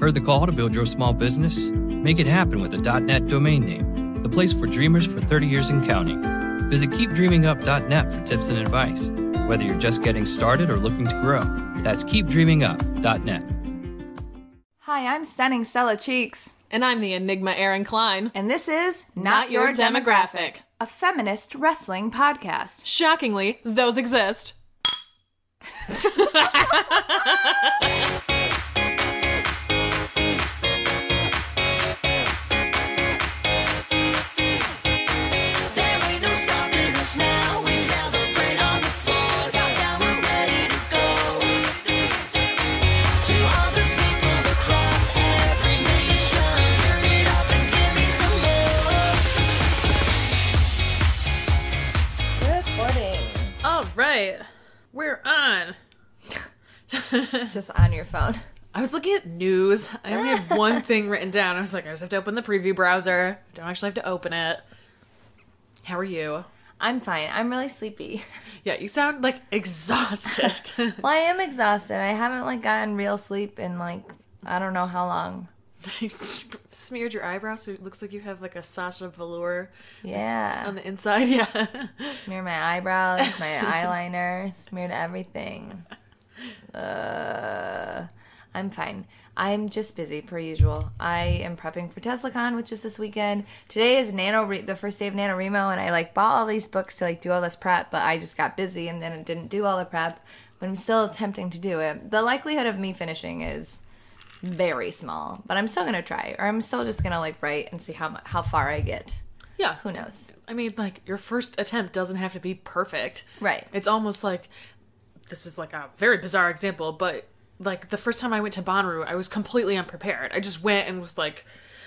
Heard the call to build your small business? Make it happen with a .net domain name, the place for dreamers for 30 years and counting. Visit keepdreamingup.net for tips and advice, whether you're just getting started or looking to grow. That's keepdreamingup.net. Hi, I'm Stunning Stella Cheeks. And I'm the Enigma Erin Klein. And this is Not Your Demographic, a feminist wrestling podcast. Shockingly, those exist. Right. We're on. Just on your phone. I was looking at news. I only have one thing written down. I was like, I just have to open the preview browser. I don't actually have to open it. How are you? I'm fine. I'm really sleepy. Yeah, you sound like exhausted. Well, I am exhausted. I haven't gotten real sleep in I don't know how long. You smeared your eyebrows so it looks like you have a Sasha velour. Yeah. On the inside, yeah. Smeared my eyebrows, my eyeliner, smeared everything. I'm fine. I'm just busy per usual. I am prepping for TeslaCon, which is this weekend. Today is the first day of NaNoWriMo, and I bought all these books to do all this prep, but I just got busy and then it didn't do all the prep. But I'm still attempting to do it. The likelihood of me finishing is very small, but I'm still gonna try, or I'm still just gonna write and see how far I get. Yeah, who knows? I mean, your first attempt doesn't have to be perfect, right? It's almost this is a very bizarre example, but the first time I went to Bonnaroo, I was completely unprepared. I just went and was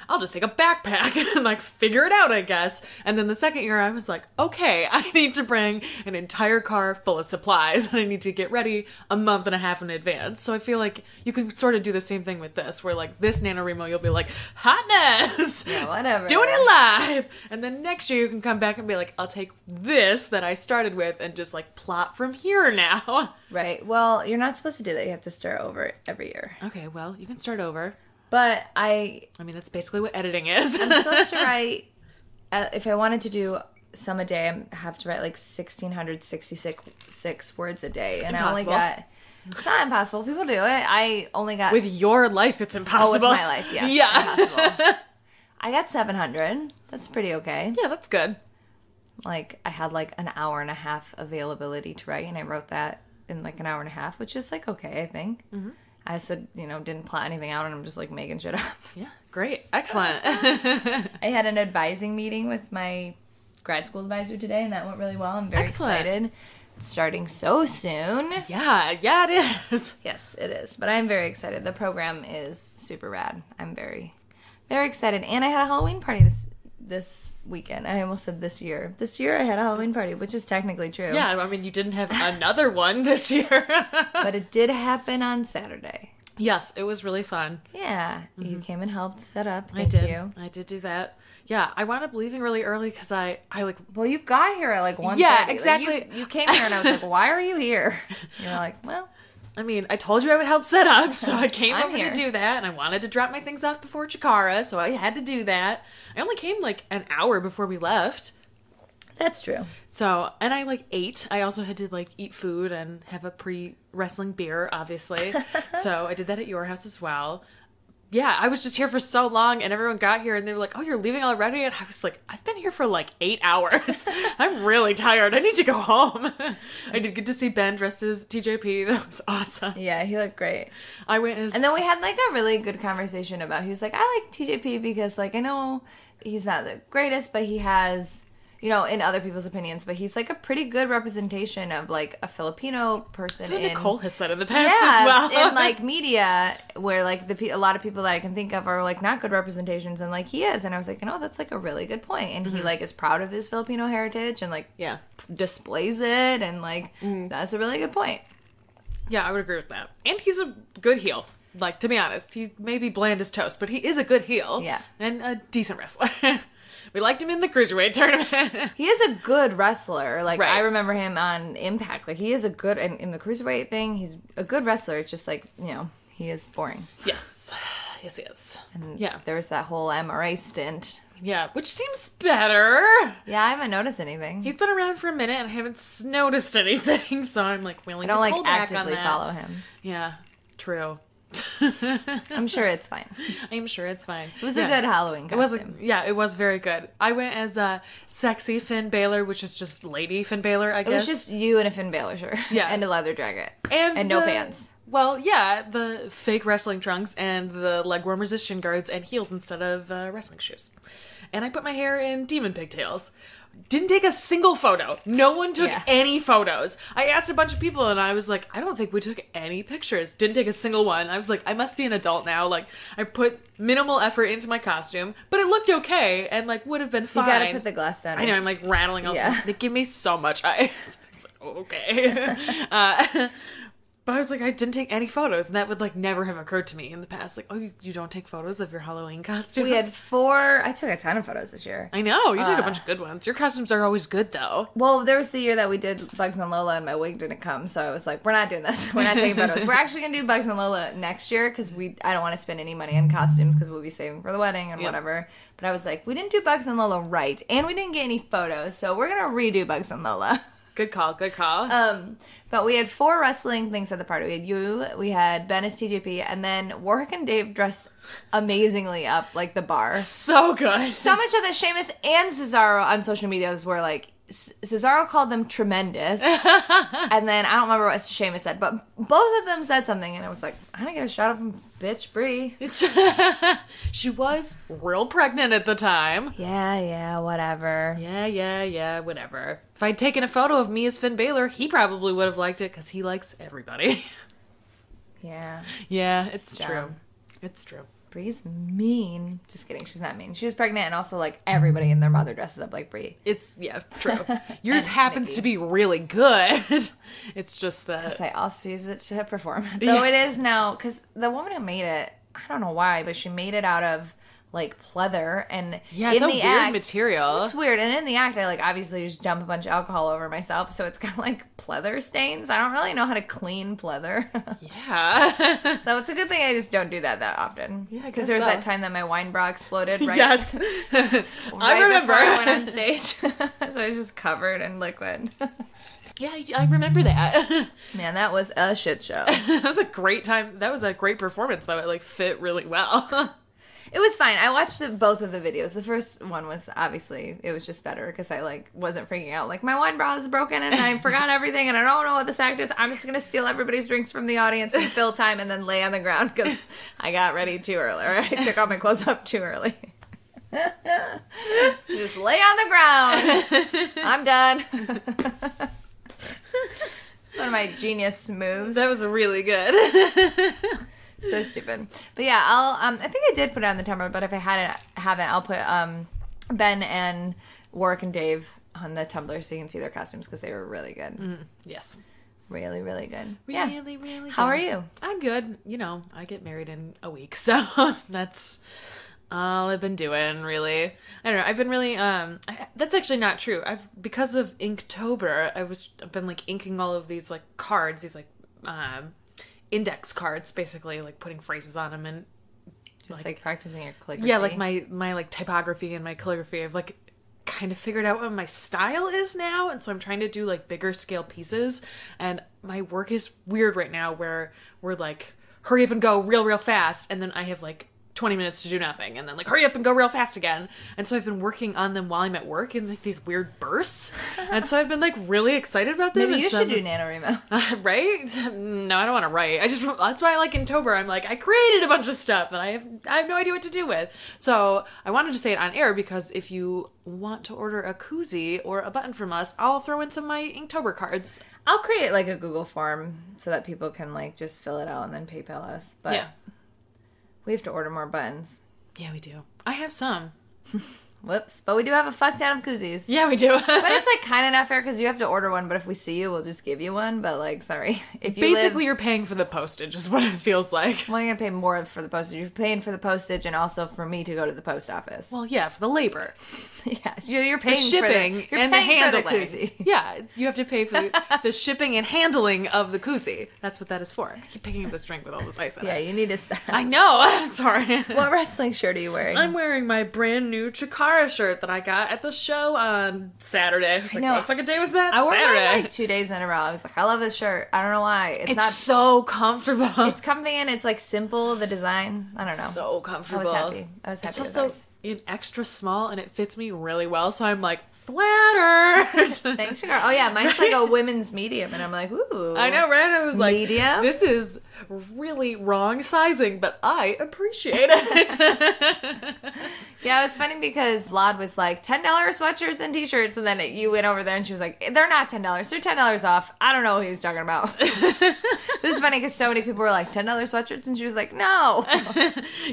I'll just take a backpack and figure it out, I guess. And then the second year I was okay, I need to bring an entire car full of supplies and I need to get ready a month and a half in advance. So I feel you can sort of do the same thing with this, where this NaNoWriMo you'll be hot mess. Yeah, whatever. Doing it live. And then next year you can come back and be I'll take this that I started with and just plot from here now. Right. Well, you're not supposed to do that. You have to start over every year. Okay, well, you can start over. But I mean, that's basically what editing is. I'm supposed to write, if I wanted to do some a day, I have to write 1,666 words a day. And impossible. It's not impossible. People do it. I only got... With your life, it's impossible. Oh, with my life, yes. Yeah. Impossible. I got 700. That's pretty okay. Yeah, that's good. I had an hour and a half availability to write, and I wrote that in an hour and a half, which is okay, I think. Mm-hmm. I also, didn't plot anything out, and I'm just making shit up. Yeah, great. Excellent. I had an advising meeting with my grad school advisor today, and that went really well. I'm very excited. It's starting so soon. Yeah, it is. Yes, it is. But I'm very excited. The program is super rad. I'm very, very excited. And I had a Halloween party this weekend. I almost said this year. This year I had a Halloween party, which is technically true. Yeah, I mean, you didn't have another one this year. But it did happen on Saturday. Yes, it was really fun. Yeah. Mm-hmm. You came and helped set up. Thank you. I did do that. Yeah, I wound up leaving really early because I Well, you got here at 1:30. Yeah, exactly. You came here and I was why are you here? You're well... I mean, I told you I would help set up, so I came over here to do that, and I wanted to drop my things off before Chikara, so I had to do that. I only came an hour before we left. That's true. So, and I ate. I also had to eat food and have a pre-wrestling beer, obviously. So I did that at your house as well. Yeah, I was just here for so long, and everyone got here, and they were oh, you're leaving already? And I was I've been here for 8 hours. I'm really tired. I need to go home. I did get to see Ben dressed as TJP. That was awesome. Yeah, he looked great. I went as... And then we had a really good conversation about, he was I like TJP because I know he's not the greatest, but he has... in other people's opinions, but he's a pretty good representation of a Filipino person. That's what Nicole has said in the past as well. In media, where a lot of people that I can think of are not good representations, and he is. And I was that's a really good point. And he is proud of his Filipino heritage and displays it, and that's a really good point. Yeah, I would agree with that. And he's a good heel. To be honest, he may be bland as toast, but he is a good heel. Yeah, and a decent wrestler. We liked him in the Cruiserweight tournament. He is a good wrestler. Right. I remember him on Impact. He is a good... in the Cruiserweight thing, he's a good wrestler. It's just, he is boring. Yes. Yes, then Yeah. there was that whole MRA stint. Yeah, which seems better. Yeah, I haven't noticed anything. He's been around for a minute and I haven't noticed anything, so I'm like willing I don't to pull back on actively that. follow him. Yeah, true. I'm sure it's fine. I'm sure it's fine. It was a good Halloween costume. It was very good. I went as sexy Finn Balor, which is just Lady Finn Balor, I guess. It was just you in a Finn Balor shirt. Yeah. And a leather jacket. And no pants. Well, yeah, the fake wrestling trunks and the leg warmers as shin guards and heels instead of wrestling shoes. And I put my hair in demon pigtails. Didn't take a single photo. No one took any photos. I asked a bunch of people and I was like, I don't think we took any pictures. Didn't take a single one. I was like, I must be an adult now. Like, I put minimal effort into my costume, but it looked okay and like would have been fine. You gotta put the glass down. I know, I'm like rattling all They give me so much ice. I was like, oh, okay. But I was like, I didn't take any photos, and that would, like, never have occurred to me in the past. Like, oh, you don't take photos of your Halloween costumes? We had 4... I took a ton of photos this year. I know. You took a bunch of good ones. Your costumes are always good, though. Well, there was the year that we did Bugs and Lola, and my wig didn't come, so I was like, we're not doing this. We're not taking photos. We're actually going to do Bugs and Lola next year, because I don't want to spend any money on costumes, because we'll be saving for the wedding and whatever. But I was like, we didn't do Bugs and Lola right, and we didn't get any photos, so we're going to redo Bugs and Lola. Good call, good call. But we had 4 wrestling things at the party. We had you, we had Ben as TJP, and then Warwick and Dave dressed amazingly up, like the bar. So good. So much so that Sheamus and Cesaro on social medias were like, Cesaro called them tremendous, and then I don't remember what Sheamus said, but both of them said something, and I was like, I don't get a shot of him, bitch, Brie. She was real pregnant at the time. Yeah, whatever. Yeah, whatever. If I'd taken a photo of me as Finn Balor, he probably would have liked it, because he likes everybody. Yeah. Yeah, it's Dumb. true. It's true. Brie's mean. Just kidding, she's not mean. She was pregnant, and also, like, everybody and their mother dresses up like Brie. It's, yeah, true. Yours happens to be really good. It's just that... Because I also use it to perform. Though it is now, because the woman who made it, I don't know why, but she made it out of, like, pleather, and yeah, it's in a the weird act, material. It's weird, and in the act, I, like, obviously just dump a bunch of alcohol over myself, so it's got, like, pleather stains. I don't really know how to clean pleather. Yeah. So it's a good thing I just don't do that often. Yeah, I because guess there was so. that time that my wine bra exploded, right? Yes. I remember. Before I went on stage. So I was just covered in liquid. Yeah, I remember that. Man, that was a shit show. That was a great time. That was a great performance, though. It, like, fit really well. It was fine. I watched both of the videos. The first one was, obviously, it was just better because I, like, wasn't freaking out. Like, my wine bra is broken and I forgot everything and I don't know what this act is. I'm just going to steal everybody's drinks from the audience and fill time and then lay on the ground because I got ready too early. Or I took all my clothes up too early. Just lay on the ground. I'm done. It's one of my genius moves. That was really good. So stupid. But yeah, I think I did put it on the Tumblr, but if I haven't, I'll put Ben and Warwick and Dave on the Tumblr so you can see their costumes because they were really good. Yes. Really, really good. Really, really good. How are you? I'm good. You know, I get married in a week, so that's all I've been doing, really. I don't know. I've been really, that's actually not true. Because of Inktober, I've been, like, inking all of these, like, cards, these, like, index cards, basically, like, putting phrases on them and Just like practicing your calligraphy. Yeah, like my like typography and my calligraphy. I've like kind of figured out what my style is now, and so I'm trying to do like bigger scale pieces. And my work is weird right now, where we're like hurry up and go real fast, and then I have like 20 minutes to do nothing, and then like hurry up and go real fast again. And so I've been working on them while I'm at work in like these weird bursts, and so I've been like really excited about them. Maybe you should do NaNoWriMo. Right? No, I don't want to write. That's why I like Inktober. I'm like, I created a bunch of stuff and I have no idea what to do with. So I wanted to say it on air because if you want to order a koozie or a button from us, I'll throw in some of my Inktober cards. I'll create like a Google form so that people can like just fill it out and then PayPal us. But yeah. We have to order more buttons. Yeah, we do. I have some. Whoops. But we do have a fuck ton of koozies. Yeah, we do. But it's like kind of not fair because you have to order one, but if we see you, we'll just give you one. But like, sorry. If you Basically, you're paying for the postage is what it feels like. Well, you're going to pay more for the postage. You're paying for the postage and also for me to go to the post office. Well, yeah, for the labor. Yeah, so you're paying the shipping for and the handling. For the koozie. Yeah, you have to pay for the shipping and handling of the koozie. That's what that is for. I keep picking up this drink with all this ice in it. Yeah, you need to stop. I know. Sorry. What wrestling shirt are you wearing? I'm wearing my brand new Chikara shirt that I got at the show on Saturday. I was like, what fucking day was that? I wore Saturday. mine like 2 days in a row. I was like, I love this shirt. I don't know why. It's not so comfortable. It's comfy and it's like simple. The design, I don't know. So comfortable. I was happy. It's also in extra small and it fits me really well. So I'm like flattered. Thanks, Chikara. Oh yeah, mine's like a women's medium, and I'm like, ooh. I know, right? I was like, medium. This is really wrong sizing, but I appreciate it. Yeah, it was funny because Vlad was like, $10 sweatshirts and t-shirts, and then you went over there and she was like, they're not $10, they're $10 off. I don't know what he was talking about. It was funny because so many people were like, $10 sweatshirts, and she was like, no.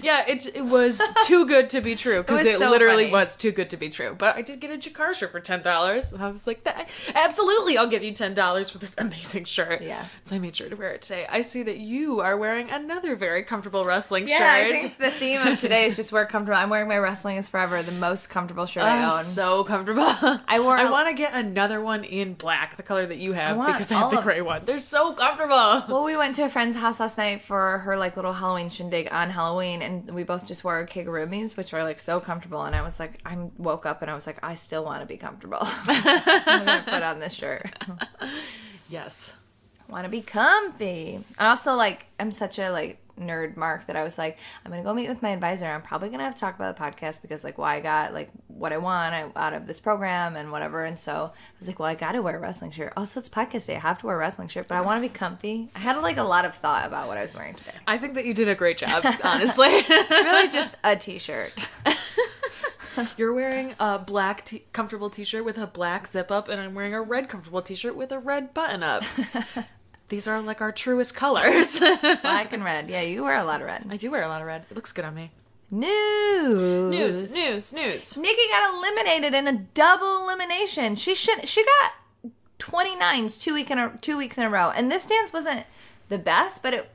Yeah, it was too good to be true, because it so literally funny. was too good to be true. But I did get a Jakar shirt for $10, and I was like, absolutely, I'll give you $10 for this amazing shirt. Yeah. So I made sure to wear it today. I see that you are wearing another very comfortable wrestling shirt. Yeah, I think the theme of today is just wear comfortable. I'm wearing my Wrestling is Forever, the most comfortable shirt I own. So comfortable. I want to get another one in black, the color that you have, because I have the gray one. They're so comfortable. Well, we went to a friend's house last night for her like little Halloween shindig on Halloween, and we both just wore kangaroos, which are like so comfortable. And I was like, I woke up and I was like, I still want to be comfortable. I'm gonna put on this shirt. Yes. Want to be comfy. And also, like, I'm such a like nerd mark that I was like, I'm gonna go meet with my advisor. I'm probably gonna have to talk about the podcast because like why I got like what I want out of this program and whatever. And so I was like, well, I gotta wear a wrestling shirt. Also, it's podcast day. I have to wear a wrestling shirt, but I want to be comfy. I had like a lot of thought about what I was wearing today. I think that you did a great job, honestly. It's really just a t-shirt. You're wearing a black comfortable t-shirt with a black zip up, and I'm wearing a red comfortable t-shirt with a red button up. These are like our truest colors. Black and red. Yeah, you wear a lot of red. I do wear a lot of red. It looks good on me. News. Nikki got eliminated in a double elimination. She got 29s 2 weeks in a row. And this dance wasn't the best, but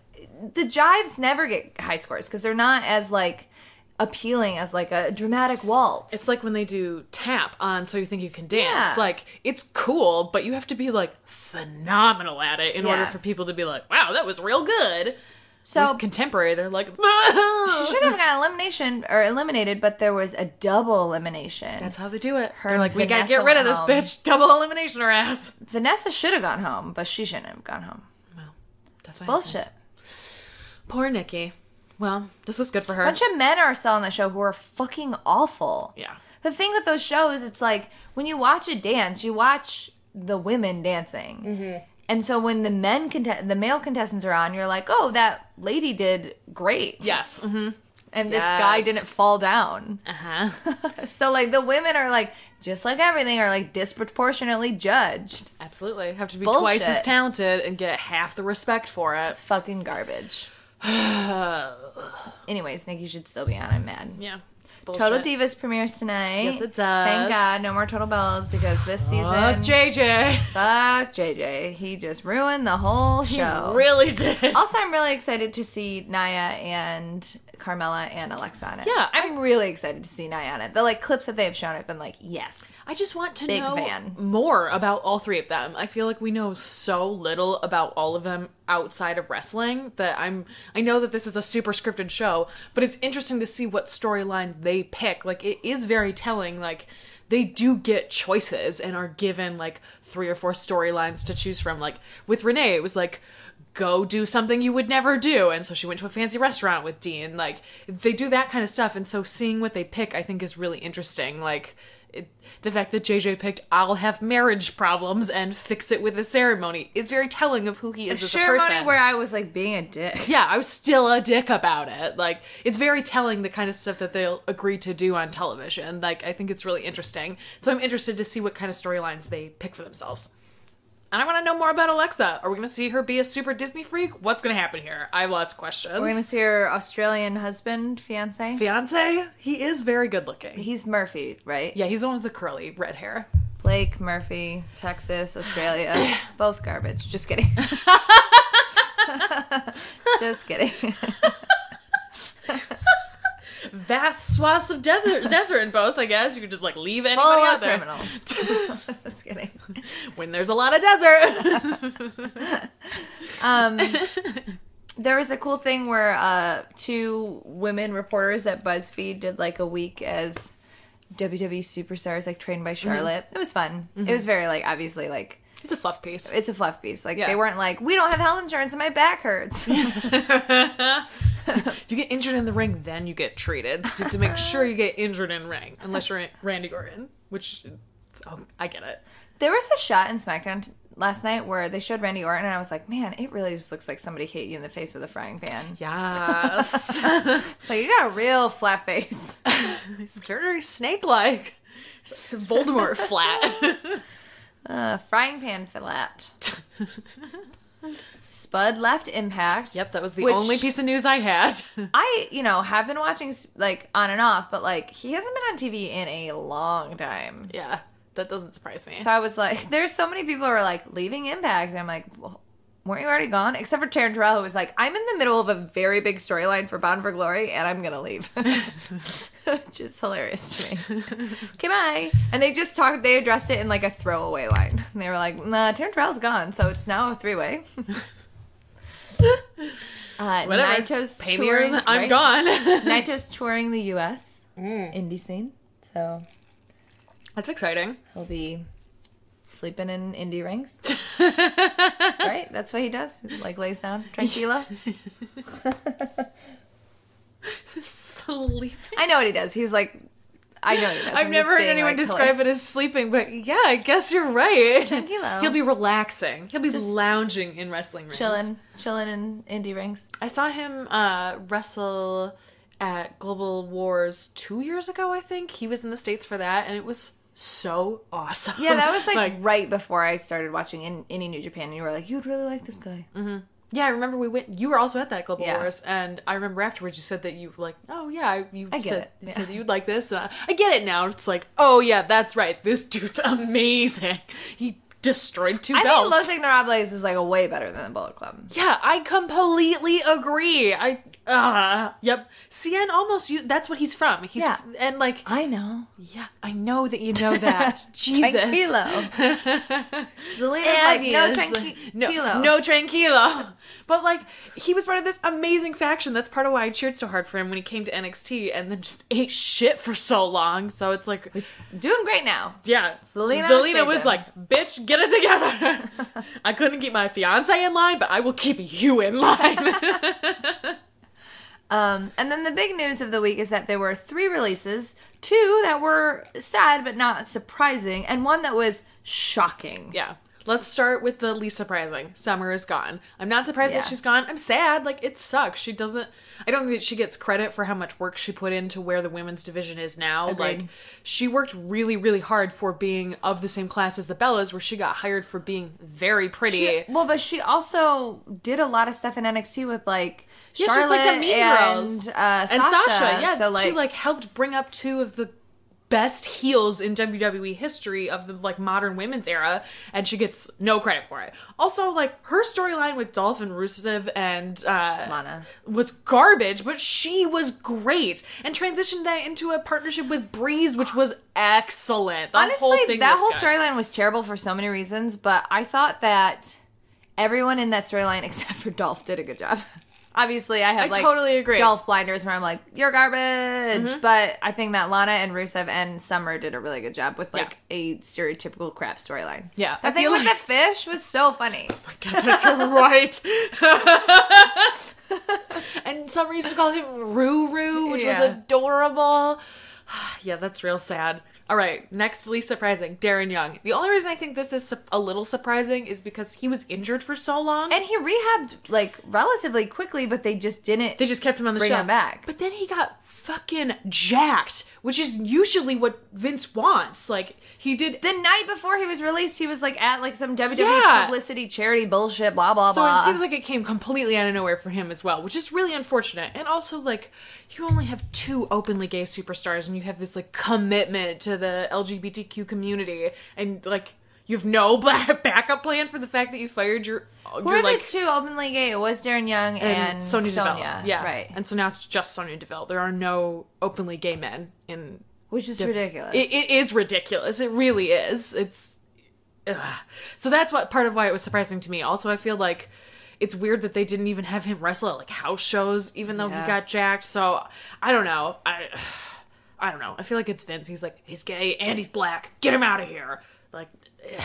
the jives never get high scores because they're not as like appealing as like a dramatic waltz. It's like when they do tap on So You Think You Can Dance. Yeah. Like, it's cool, but you have to be like phenomenal at it in order for people to be like, wow, that was real good. So with contemporary, they're like, she should have got eliminated, but there was a double elimination. that's how they do it. Her They're like, we gotta Vanessa get rid of went this home. bitch. Double elimination her ass. Vanessa should have gone home, but she shouldn't have gone home. Well, that's why Bullshit. Poor Nikki. Well, this was good for her. A bunch of men are still on the show who are fucking awful. Yeah. The thing with those shows, it's like, when you watch a dance, you watch the women dancing. Mm-hmm. And so when the male contestants are on, you're like, oh, that lady did great. Yes. Mm-hmm. And this guy didn't fall down. Uh-huh. So, like, the women are, like, just like everything, are, like, disproportionately judged. Absolutely. Have to be Bullshit. twice as talented and get half the respect for it. It's fucking garbage. Anyways, Nikki should still be on. I'm mad. Yeah. Total Divas premieres tonight. Yes, it does. Thank God, no more Total Bellas, because this season... Fuck JJ. Fuck JJ. He just ruined the whole show. He really did. Also, I'm really excited to see Naya and Carmella and Alexa on it. Yeah, I'm really excited to see Naya on it. The like clips that they've shown, I've been like, yes. I just want to Big know fan. more about all three of them. I feel like we know so little about all of them outside of wrestling that I know that this is a super scripted show, but it's interesting to see what storylines they pick. Like, it is very telling. Like, they do get choices and are given like 3 or 4 storylines to choose from. Like with Renee, it was like, go do something you would never do, and so she went to a fancy restaurant with Dean. Like, they do that kind of stuff, and so seeing what they pick, I think, is really interesting. Like, the fact that JJ picked I'll have marriage problems and fix it with a ceremony is very telling of who he is as a person. Ceremony where I was like being a dick. Yeah, I was still a dick about it. Like, it's very telling the kind of stuff that they'll agree to do on television. Like, I think it's really interesting. So I'm interested to see what kind of storylines they pick for themselves. And I want to know more about Alexa. Are we going to see her be a super Disney freak? What's going to happen here? I have lots of questions. We're going to see her Australian husband, fiance. Fiance? He is very good looking. He's Murphy, right? Yeah, he's the one with the curly red hair. Blake, Murphy, Texas, Australia. Both garbage. Just kidding. Just kidding. Vast swaths of desert in both, I guess. You could just, like, leave anybody Full out of there. criminals. Just kidding. When there's a lot of desert. There was a cool thing where 2 women reporters at BuzzFeed did, like, a week as WWE superstars, like, trained by Charlotte. It was fun. It was very, like, obviously, like... It's a fluff piece. It's a fluff piece. Like, they weren't like, we don't have health insurance and my back hurts. If you get injured in the ring, then you get treated. So you have to make sure you get injured in ring. Unless you're Randy Orton. Which, I get it. There was a shot in SmackDown last night where they showed Randy Orton and I was like, man, it really just looks like somebody hit you in the face with a frying pan. Yes. So you got a real flat face. It's very snake-like. It's like Voldemort flat. Frying pan flat. Spud left Impact. Yep, that was the only piece of news I had. I, have been watching, like, on and off, but, like, he hasn't been on TV in a long time. Yeah, that doesn't surprise me. So I was like, there's so many people who are, like, leaving Impact. And I'm like, well, weren't you already gone? Except for Taryn Terrell, who was like, I'm in the middle of a very big storyline for Bound for Glory, and I'm gonna leave. Which is hilarious to me. Okay, bye. And they addressed it in, like, a throwaway line. And they were like, nah, Taryn Terrell's gone, so it's now a 3-way. Whatever. Naito's Pay touring, me or I'm gone. Naito's touring the U.S. indie scene, so That's exciting. he'll be sleeping in indie rings. Right? That's what he does. He, like, lays down. Tranquilo. Sleeping. I know what he does. He's like, I know what he does. I've never heard anyone describe it as sleeping, but yeah, I guess you're right. Tranquilo. He'll be relaxing. He'll be Just lounging in wrestling rings. Chilling in indie rings. I saw him wrestle at Global Wars 2 years ago, I think. He was in the States for that, and it was so awesome. Yeah, that was like right before I started watching Indie New Japan, and you were like, you'd really like this guy. Mm-hmm. Yeah, I remember we went. You were also at that Global Yeah. Wars, and I remember afterwards you said that you were like, "Oh yeah, I get it. You said that you'd like this." And I get it now. It's like, oh yeah, that's right. This dude's amazing. He destroyed 2 belts. I think Los Ignorables is like a way better than the Bullet Club. Yeah, I completely agree. Yep. Cien almost. That's what he's from. And like I know. Yeah, I know that you know that. Jesus. Tranquilo. Zelina's like, no tranquilo. No tranquilo. But, like, he was part of this amazing faction. That's part of why I cheered so hard for him when he came to NXT and then just ate shit for so long. So it's like... He's doing great now. Yeah. Zelina was like, bitch, get it together. I couldn't keep my fiance in line, but I will keep you in line. And then the big news of the week is that there were 3 releases, 2 that were sad but not surprising, and 1 that was shocking. Yeah. Let's start with the least surprising. Summer is gone. I'm not surprised that Yeah. she's gone. I'm sad. Like, it sucks. I don't think that she gets credit for how much work she put into where the women's division is now. Agreed. Like, she worked really, really hard for being of the same class as the Bellas, where she got hired for being very pretty. But she also did a lot of stuff in NXT with, like, Yeah, Charlotte she's like the Mean Girls. and And Sasha. Yeah, so, like, she, like, helped bring up 2 of the best heels in WWE history of the, like, modern women's era, and she gets no credit for it. Also, like, her storyline with Dolph and Rusev and Lana was garbage, but she was great, and transitioned that into a partnership with Breeze, which was excellent. The honestly, whole thing that was whole good. storyline was terrible for so many reasons, but I thought that everyone in that storyline except for Dolph did a good job. Obviously, I have, I totally agree. Dolph blinders where I'm like, you're garbage. But I think that Lana and Rusev and Summer did a really good job with, like, a stereotypical crap storyline. Yeah. The thing with the fish was so funny. Oh my God, that's right. And Summer used to call him Ruru, which was adorable. Yeah, that's real sad. All right, nextly surprising, Darren Young. The only reason I think this is a little surprising is because he was injured for so long. And he rehabbed, like, relatively quickly, but they just didn't They just kept him on the show. bring him back. But then he got fucking jacked, which is usually what Vince wants. Like, he did... The night before he was released, he was, like, at, like, some WWE Yeah. publicity charity bullshit, blah, blah, So blah. it seems like it came completely out of nowhere for him as well, which is really unfortunate. And also, like, you only have 2 openly gay superstars, and you have this, like, commitment to the LGBTQ community, and, like, you have no backup plan for the fact that you fired your... Who are the 2 openly gay? It was Darren Young and Sonya Deville. Yeah. Right. And so now it's just Sonya Deville. There are no openly gay men in... Which is ridiculous. It is ridiculous. It really is. It's... Ugh. So that's what part of why it was surprising to me. Also, I feel like it's weird that they didn't even have him wrestle at, like, house shows, even though he got jacked. So, I don't know. I don't know. I feel like it's Vince. He's like, he's gay and he's black. Get him out of here. Like... Ugh.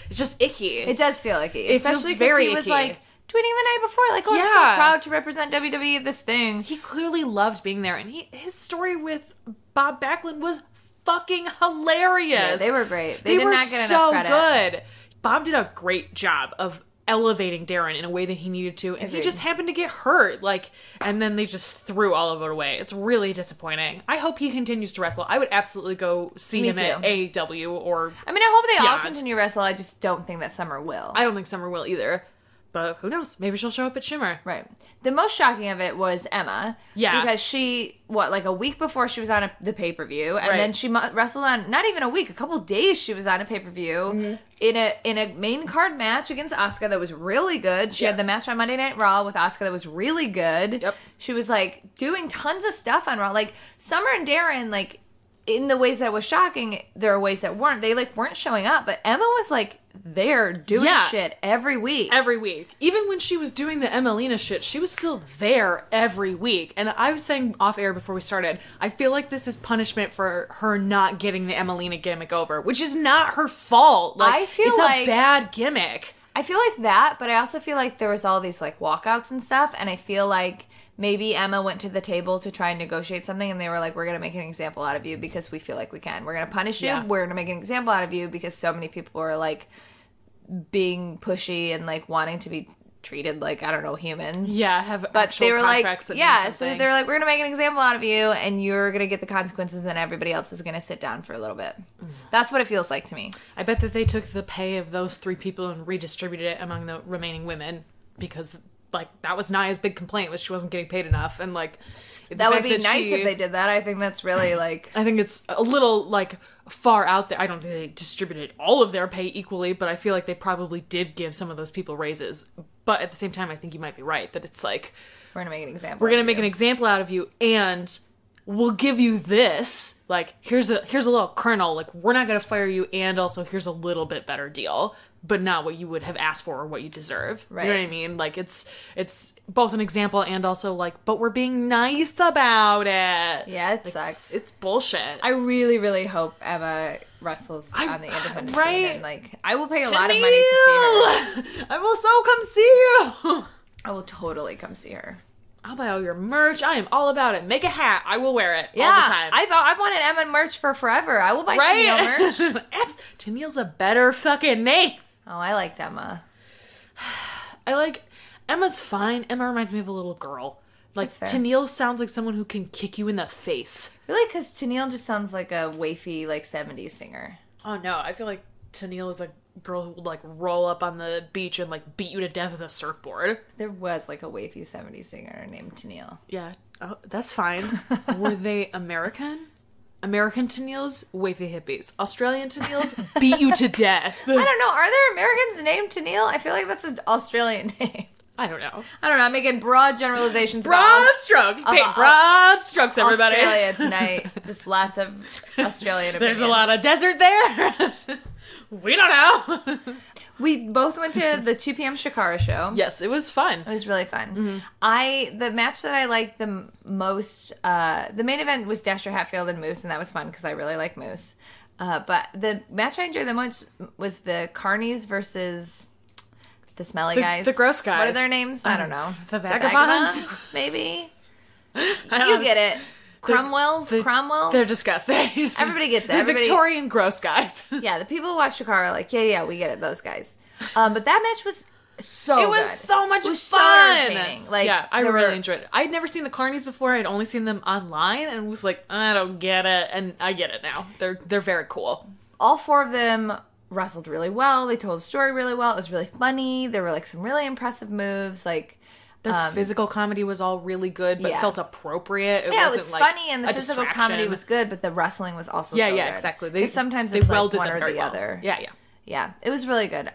It's just icky. It does feel icky. It Especially feels very because he was, icky. like, tweeting the night before, like, oh, I'm so proud to represent WWE at this thing. He clearly loved being there, and his story with Bob Backlund was fucking hilarious. Yeah, they were great. They did were not get so enough credit. good. Bob did a great job of elevating Darren in a way that he needed to, and he just happened to get hurt, like, and then they just threw all of it away. It's really disappointing. I hope he continues to wrestle. I would absolutely go see him at AEW or I mean, I hope they all beyond. continue to wrestle. I just don't think that Summer will. I don't think Summer will either. But who knows? Maybe she'll show up at Shimmer. Right. The most shocking of it was Emma. Yeah. Because she, like a week before she was on the pay-per-view, and Right. then she wrestled on, not even a week, a couple days she was on a pay-per-view in a main card match against Asuka that was really good. She had the match on Monday Night Raw with Asuka that was really good. Yep. She was, like, doing tons of stuff on Raw. Like, Summer and Darren, like, in the ways that was shocking, there are ways that weren't. They, like, weren't showing up, but Emma was, like, there doing shit every week. Every week. Even when she was doing the Emelina shit, she was still there every week. And I was saying off air before we started, I feel like this is punishment for her not getting the Emelina gimmick over, which is not her fault. Like, I feel it's like a bad gimmick. I feel like that, but I also feel like there was all these, like, walkouts and stuff, and I feel like maybe Emma went to the table to try and negotiate something, and they were like, we're going to make an example out of you because we feel like we can. We're going to punish you. Yeah. We're going to make an example out of you because so many people were, like, being pushy and, like, wanting to be treated like, I don't know, humans. Yeah, have But actual they were contracts like, that yeah, mean so something. they're like, we're going to make an example out of you, and you're going to get the consequences, and everybody else is going to sit down for a little bit. That's what it feels like to me. I bet that they took the pay of those 3 people and redistributed it among the remaining women because, like, that was Naya's big complaint was she wasn't getting paid enough, and, like, That would be nice if they did that. I think that's really, like... I think it's a little, like, far out there. I don't think they distributed all of their pay equally, but I feel like they probably did give some of those people raises. But at the same time, I think you might be right, that it's like... We're going to make an example. We're going to make an example out of you, and we'll give you this. Like, here's a little kernel. Like, we're not going to fire you, and also here's a little bit better deal. But not what you would have asked for or what you deserve. Right. You know what I mean? Like, it's both an example and also, like, but we're being nice about it. Yeah, it Like, sucks. It's bullshit. I really, really hope Emma wrestles on the independent right? scene. And, like, I will pay a lot of money to see her. I will so come see you. I will totally come see her. I'll buy all your merch. I am all about it. Make a hat. I will wear it Yeah, all the time. I've wanted Emma merch for forever. I will buy Tennille merch. Tennille's a better fucking name. Oh, I liked Emma. I like... Emma's fine. Emma reminds me of a little girl. Like, That's fair. Tennille sounds like someone who can kick you in the face. Really, because Tennille just sounds like a wafy, like, 70s singer. Oh, no. I feel like Tennille is a girl who would, like, roll up on the beach and, like, beat you to death with a surfboard. There was, like, a wafy 70s singer named Tennille. Yeah. Oh, that's fine. Were they American? American Tennilles, wavy hippies. Australian Tennilles, beat you to death. I don't know. Are there Americans named Tennille? I feel like that's an Australian name. I don't know. I don't know. I'm making broad generalizations. Broad strokes. Paint broad strokes, everybody. Australia tonight. Just lots of Australian opinions. There's a lot of desert there. We don't know. We both went to the 2 p.m. Shakara show. Yes, it was fun. It was really fun. The match that I liked the most, the main event was Dasher Hatfield and Moose, and that was fun because I really like Moose. But the match I enjoyed the most was the Carnies versus the smelly guys. The gross guys. What are their names? I don't know. The Vagabonds? Maybe. You get it. Cromwells? They're disgusting. Everybody gets it. The Victorian gross guys. Yeah, the people who watch Chikara are like, yeah, we get it, those guys. But that match was so good. It was so much fun. So entertaining. Like, yeah, I really enjoyed it. I'd never seen the Carnies before. I'd only seen them online and was like, I don't get it. And I get it now. They're very cool. All 4 of them wrestled really well. They told a story really well. It was really funny. There were like some really impressive moves. Like their physical comedy was all really good, but felt appropriate. It was like funny, and the physical comedy was good, but the wrestling was also so good. Yeah, exactly. Sometimes it's like one or the other. Yeah, it was really good.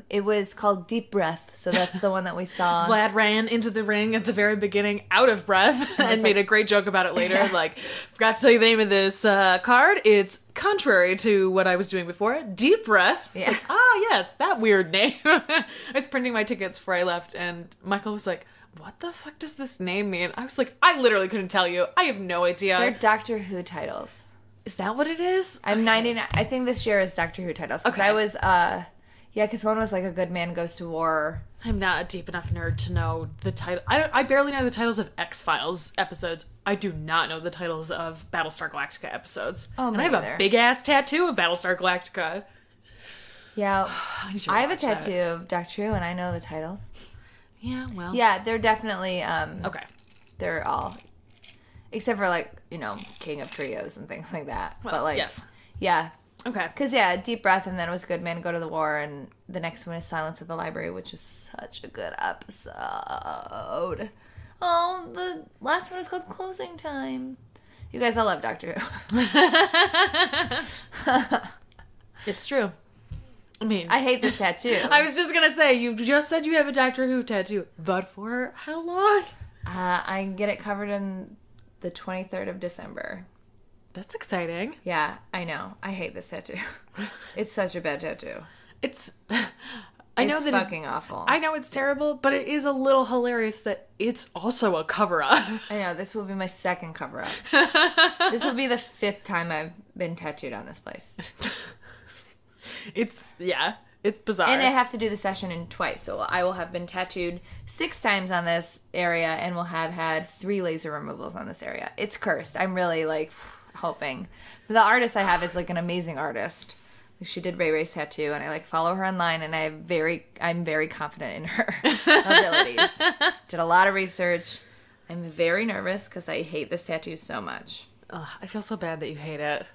It was called Deep Breath, so that's the one that we saw. Vlad ran into the ring at the very beginning, out of breath, and made a great joke about it later. Yeah. Like, forgot to tell you the name of this card. It's contrary to what I was doing before. Deep Breath. Yeah. Like, yes, that weird name. I was printing my tickets before I left, and Michael was like, what the fuck does this name mean? I was like, I literally couldn't tell you. I have no idea. They're Doctor Who titles. Is that what it is? I'm 99. I think this year is Doctor Who titles. Because I was, because one was like A Good Man Goes to War. I'm not a deep enough nerd to know the title. I barely know the titles of X-Files episodes. I do not know the titles of Battlestar Galactica episodes. Oh, and I have a big-ass tattoo of Battlestar Galactica. Yeah. I have a tattoo of Doctor Who, and I know the titles. Yeah, well. Yeah, they're definitely, okay. They're all... Except for, like, King of Trios and things like that. Well, but, like, yes. Yeah. Okay. Because, Deep Breath, and then it was Good Man Go to the War, and the next one is Silence at the Library, which is such a good episode. Oh, the last one is called Closing Time. You guys all love Doctor Who. It's true. I mean... I hate this tattoo. I was just gonna say, you just said you have a Doctor Who tattoo. But for how long? I get it covered in... the 23rd of December. That's exciting. Yeah, I know. I hate this tattoo. It's such a bad tattoo. It's fucking awful. I know it's terrible, but it is a little hilarious that it's also a cover-up. I know. This will be my second cover-up. This will be the 5th time I've been tattooed on this place. It's bizarre. And I have to do the session in twice, so I will have been tattooed 6 times on this area and will have had 3 laser removals on this area. It's cursed. I'm really, like, hoping. The artist I have is, like, an amazing artist. She did Ray Ray's tattoo, and I, like, follow her online, and I'm very confident in her abilities. Did a lot of research. I'm very nervous because I hate this tattoo so much. Ugh, I feel so bad that you hate it.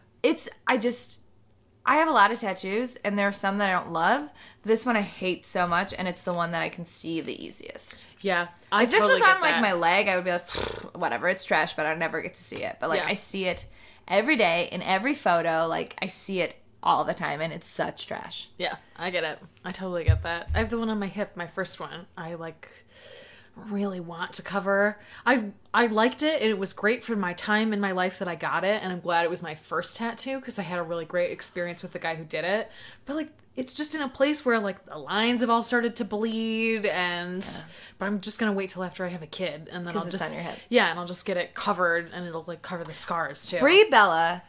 I have a lot of tattoos, and there are some that I don't love. This one I hate so much, and it's the one that I can see the easiest. Yeah, if this was on, like, my leg, I would be like, whatever, it's trash, but I never get to see it. But, like, I see it every day, in every photo. Like, I see it all the time, and it's such trash. Yeah, I get it. I totally get that. I have the one on my hip, my first one. I, like... really want to cover. I liked it, and it was great for my time in my life that I got it, and I'm glad it was my first tattoo because I had a really great experience with the guy who did it. But, like, it's just in a place where, like, the lines have all started to bleed, and but I'm just gonna wait till after I have a kid, and then I'll just on your hip. Yeah, and I'll just get it covered, and it'll, like, cover the scars too. Brie Bella,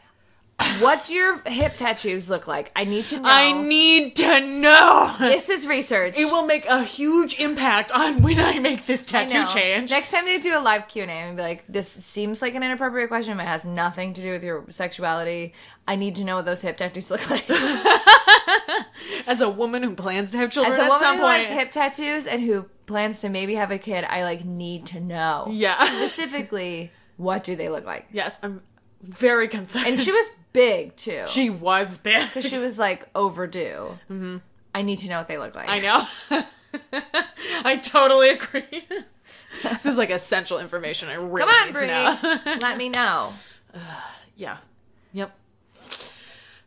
what do your hip tattoos look like? I need to know. I need to know. This is research. It will make a huge impact on when I make this tattoo change. Next time they do a live Q&A, I'm gonna be like, this seems like an inappropriate question, but it has nothing to do with your sexuality. I need to know what those hip tattoos look like. As a woman who plans to have children at some point. As a woman who has point. hip tattoos and who plans to maybe have a kid, I, like, need to know. Yeah. Specifically, what do they look like? Yes, I'm very concerned. And she was big, too. She was big. Because she was, like, overdue. Mm-hmm. I need to know what they look like. I know. I totally agree. This is, like, essential information I really need Brie. to know. Let me know. Yeah. Yep.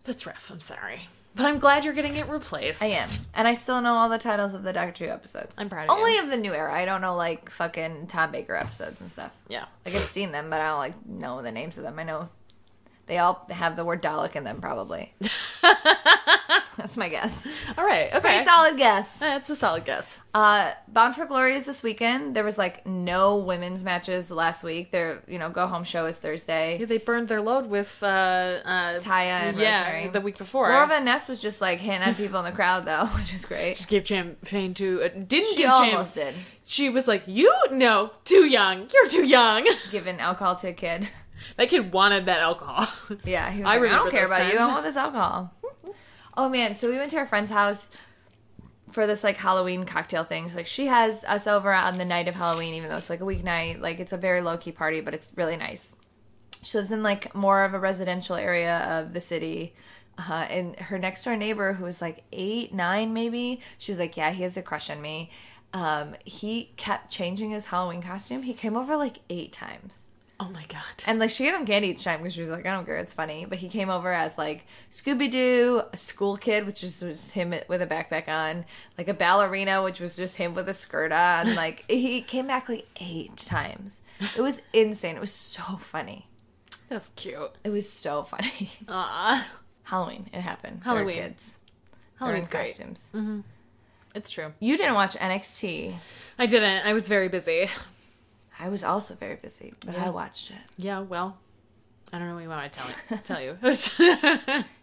That's rough. I'm sorry. But I'm glad you're getting it replaced. I am. And I still know all the titles of the Doctor Who episodes. I'm proud of you. Only of the new era. I don't know, like, fucking Tom Baker episodes and stuff. Yeah. Like, I've seen them, but I don't, like, know the names of them. I know they all have the word Dalek in them, probably. That's my guess. All right. It's a pretty solid guess. It's a solid guess. Bound for Glory is this weekend. There was, like, no women's matches last week. Their, go home show is Thursday. Yeah, they burned their load with Taya and Rosemary. The week before. Laura Van Ness was just, like, hitting on people in the crowd, though, which was great. Just gave champagne to... She almost did. She was like, too young. You're too young. Giving alcohol to a kid. That kid wanted that alcohol. Yeah, he was I don't care about you. I want this alcohol. Oh, man. So we went to our friend's house for this, like, Halloween cocktail thing. So, like, she has us over on the night of Halloween, even though it's, like, a weeknight. Like, it's a very low-key party, but it's really nice. She lives in, like, more of a residential area of the city. And her next-door neighbor, who was, like, 8, 9 maybe, she was like, yeah, he has a crush on me. He kept changing his Halloween costume. He came over, like, 8 times. Oh my god. And, like, she gave him candy each time because she was like, I don't care, it's funny. But he came over as, like, Scooby-Doo, a school kid, which was him with a backpack on, like a ballerina, which was just him with a skirt on. Like, he came back, like, 8 times. It was insane. It was so funny. That's cute. It was so funny. Halloween. It happened. Halloween. Kids. Halloween's great. Costumes. Mm-hmm. It's true. You didn't watch NXT. I didn't. I was very busy. I was also very busy, but I watched it. Yeah, well, I don't know what you want to tell you.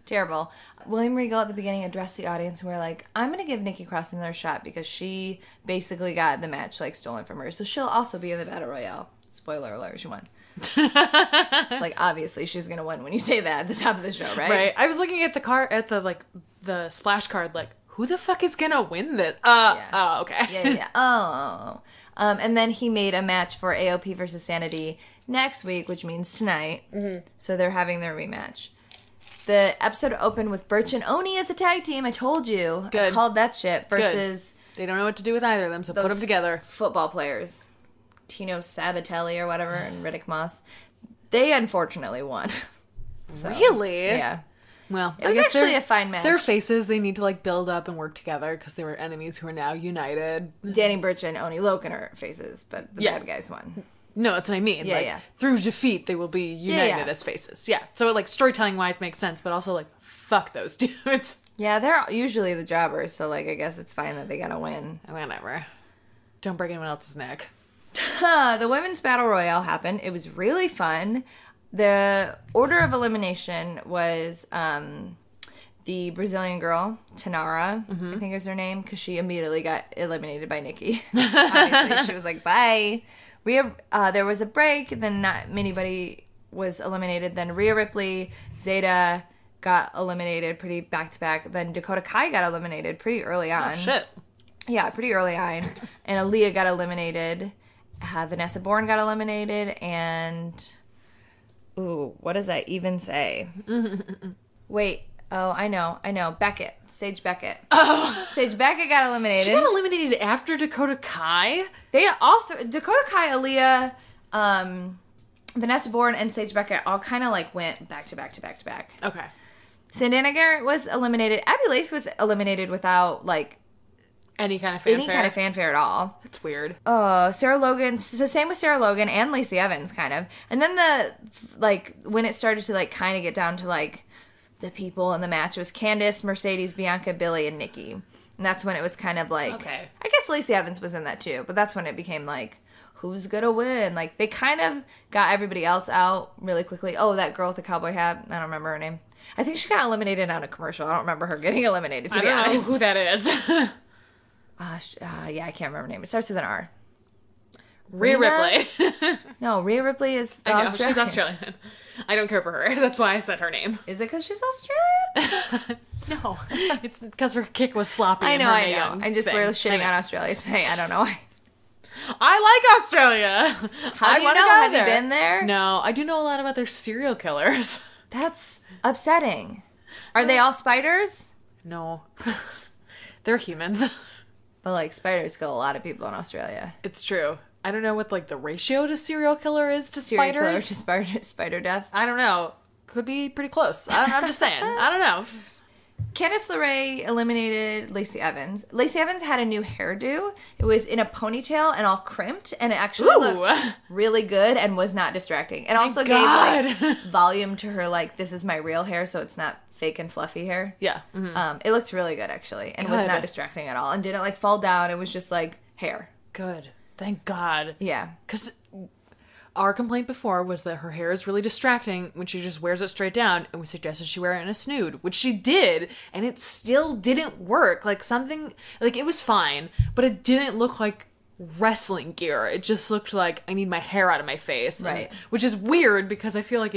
Terrible. William Regal at the beginning addressed the audience and we're like, I'm going to give Nikki Cross another shot because she basically got the match, like, stolen from her. So she'll also be in the Battle Royale. Spoiler alert, she won. It's like, obviously she's going to win when you say that at the top of the show, right? Right. I was looking at the splash card, like, who the fuck is going to win this? Yeah. Oh, okay. Yeah. Oh. And then he made a match for AOP versus Sanity next week, which means tonight. Mm-hmm. So they're having their rematch. The episode opened with Birch and Oni as a tag team. I told you. Good. I called that shit. Versus... Good. They don't know what to do with either of them, so put them together. Football players. Tino Sabatelli or whatever and Riddick Moss. They unfortunately won. So, really? Yeah. Well, it was actually a fine match. Their faces, they need to, like, build up and work together because they were enemies who are now united. Danny Burch and Oni Logan are faces, but the bad guys won. No, that's what I mean. Yeah, Through defeat, they will be united as faces. Yeah. So, like, storytelling-wise makes sense, but also, like, fuck those dudes. Yeah, they're usually the jobbers, so, like, I guess it's fine that they gotta win. Whatever. Don't break anyone else's neck. The Women's Battle Royale happened. It was really fun. The order of elimination was the Brazilian girl, Tanara, I think is her name, because she immediately got eliminated by Nikki. Obviously, she was like, bye. There was a break, then not anybody was eliminated. Then Rhea Ripley, Zeta got eliminated pretty back-to-back. Then Dakota Kai got eliminated pretty early on. Oh, shit. Yeah, pretty early on. And Aaliyah got eliminated. Vanessa Bourne got eliminated, and... Ooh, what does that even say? Wait. Oh, I know. Beckett. Sage Beckett. Oh. Sage Beckett got eliminated. She got eliminated after Dakota Kai? They all... Dakota Kai, Aaliyah, Vanessa Bourne, and Sage Beckett all kind of, like, went back to back to back to back. Okay. Santana Garrett was eliminated. Abby Lace was eliminated without, like... Any kind of fanfare? Any kind of fanfare at all. That's weird. Sarah Logan, so same with Sarah Logan and Lacey Evans, kind of. And then when it started to, like, kind of get down to, like, the people in the match, it was Candice, Mercedes, Bianca, Billy, and Nikki. And that's when it was kind of, like... Okay. I guess Lacey Evans was in that, too. But that's when it became, like, who's gonna win? Like, they kind of got everybody else out really quickly. Oh, that girl with the cowboy hat. I don't remember her name. I think she got eliminated on a commercial. I don't remember her getting eliminated, to be honest. I don't know who that is. Yeah, I can't remember her name. It starts with an R. Rhea Ripley. No, Rhea Ripley is I know, Australian. she's Australian. I don't care for her. That's why I said her name. Is it because she's Australian? No. It's because her kick was sloppy. I know. I just we're shitting on Australia today. I don't know why. I like Australia. How do you know? Have you been there? No, I do know a lot about their serial killers. That's upsetting. Are they all spiders? No. They're humans. But, like, spiders kill a lot of people in Australia. It's true. I don't know what, like, the ratio to serial killer is to serial spiders. Killer to spider death. I don't know. Could be pretty close. I'm just saying. I don't know. Candice LeRae eliminated Lacey Evans. Lacey Evans had a new hairdo. It was in a ponytail and all crimped, and it actually looked really good and was not distracting. And also gave, like, volume to her, like, this is my real hair, so it's not fake and fluffy hair. Yeah. Mm-hmm. It looked really good, actually, and was not distracting at all, and didn't, like, fall down. It was just, like, hair. Good. Thank God. Yeah. Because our complaint before was that her hair is really distracting when she just wears it straight down, and we suggested she wear it in a snood, which she did, and it still didn't work. Like, something, like, it was fine, but it didn't look like wrestling gear. It just looked like I need my hair out of my face. Right. Which is weird because I feel like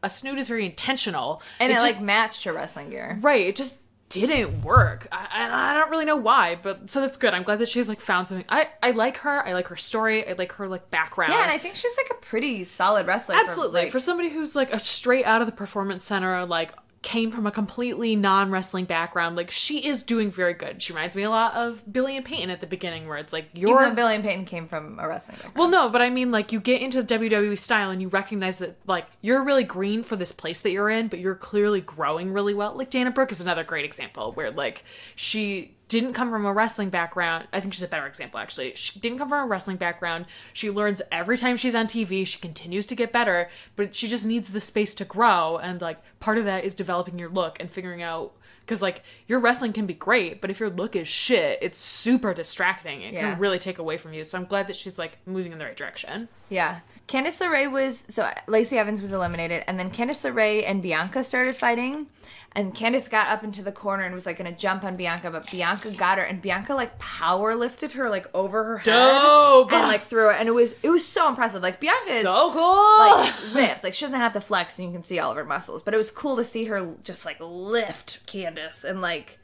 a snoot is very intentional. And it just, like matched her wrestling gear. Right. It just didn't work. I don't really know why, but so that's good. I'm glad that she's like found something. I like her. I like her story. I like her like background. Yeah, and I think she's like a pretty solid wrestler. Absolutely. For somebody who's like a straight out of the performance center, like came from a completely non-wrestling background, like she is doing very good. She reminds me a lot of Billy and Peyton at the beginning, where it's like Even though Billy and Peyton came from a wrestling background. Well, no, but I mean, like, you get into the WWE style and you recognize that, like, you're really green for this place that you're in, but you're clearly growing really well. Like, Dana Brooke is another great example where, like, she didn't come from a wrestling background. I think she's a better example, actually. She didn't come from a wrestling background. She learns every time she's on TV. She continues to get better, but she just needs the space to grow. And, like, part of that is developing your look and figuring out, because, like, your wrestling can be great, but if your look is shit, it's super distracting. It can really take away from you. So I'm glad that she's, like, moving in the right direction. Yeah. Candice LeRae so Lacey Evans was eliminated, and then Candice LeRae and Bianca started fighting, and Candice got up into the corner and was, like, going to jump on Bianca, but Bianca got her, and Bianca, like, power lifted her, like, over her head. Dope! And, like, threw her, and it was so impressive. Like, Bianca is so cool! Like, ripped. Like, she doesn't have to flex, and you can see all of her muscles, but it was cool to see her just, like, lift Candice and, like,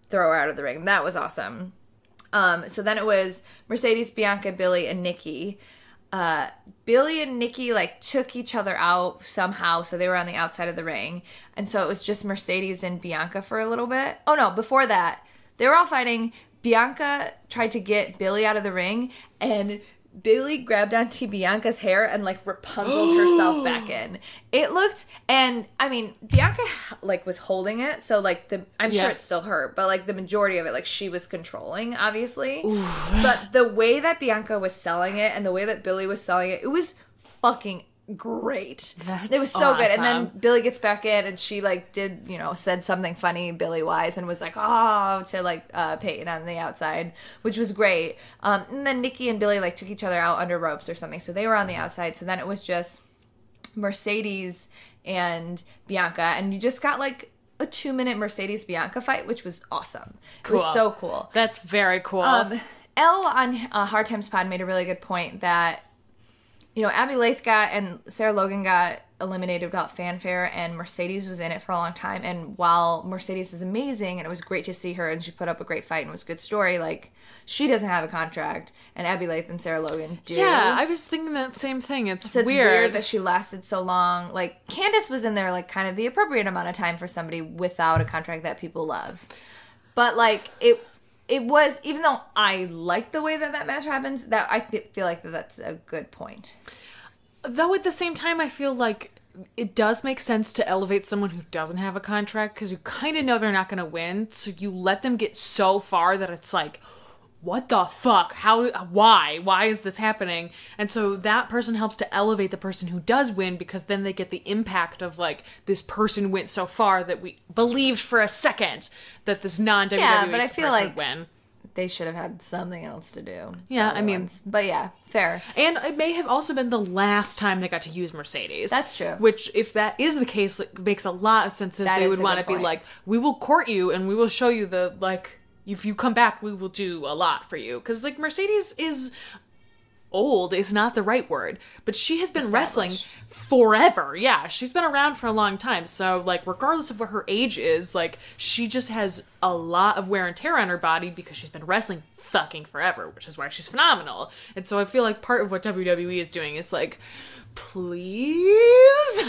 throw her out of the ring. That was awesome. So then it was Mercedes, Bianca, Billy, and Nikki. Billy and Nikki, like, took each other out somehow, so they were on the outside of the ring. And so it was just Mercedes and Bianca for a little bit. Oh, no, before that, they were all fighting. Bianca tried to get Billy out of the ring, and Billy grabbed onto Bianca's hair and, like, Rapunzeled herself back in. It looked, and, I mean, Bianca, like, was holding it, so, like, I'm sure it's still her, but, like, the majority of it, like, she was controlling, obviously. Oof. But the way that Bianca was selling it and the way that Billy was selling it, it was fucking great. It was so good. And then Billy gets back in and she, like, did, said something funny Billy wise and was like, oh, to, like, Peyton on the outside, which was great. And then Nikki and Billy, like, took each other out under ropes or something, so they were on the outside. So then it was just Mercedes and Bianca, and you just got, like, a 2-minute Mercedes Bianca fight, which was awesome. Cool. It was so cool. That's very cool. Elle on Hard Times Pod made a really good point that, Abby Lath and Sarah Logan got eliminated without fanfare, and Mercedes was in it for a long time. And while Mercedes is amazing, and it was great to see her, and she put up a great fight, and it was a good story, like, she doesn't have a contract, and Abby Lath and Sarah Logan do. Yeah, I was thinking that same thing. It's weird. Weird that she lasted so long. Like, Candice was in there, like, kind of the appropriate amount of time for somebody without a contract that people love. But, like, it was, even though I like the way that match happens, that I feel like that's a good point. Though at the same time, I feel like it does make sense to elevate someone who doesn't have a contract, because you kind of know they're not going to win, so you let them get so far that it's like, what the fuck? Why is this happening? And so that person helps to elevate the person who does win, because then they get the impact of, like, this person went so far that we believed for a second that this non-WWE but I feel person like win. They should have had something else to do. Yeah, I mean... But yeah, fair. And it may have also been the last time they got to use Mercedes. That's true. Which, if that is the case, it makes a lot of sense that they would want to be like, we will court you and we will show you the, like... If you come back, we will do a lot for you. Because, like, Mercedes is old is not the right word. But she has been wrestling forever. Yeah, she's been around for a long time. So, like, regardless of what her age is, like, she just has a lot of wear and tear on her body because she's been wrestling fucking forever, which is why she's phenomenal. And so I feel like part of what WWE is doing is, like, please?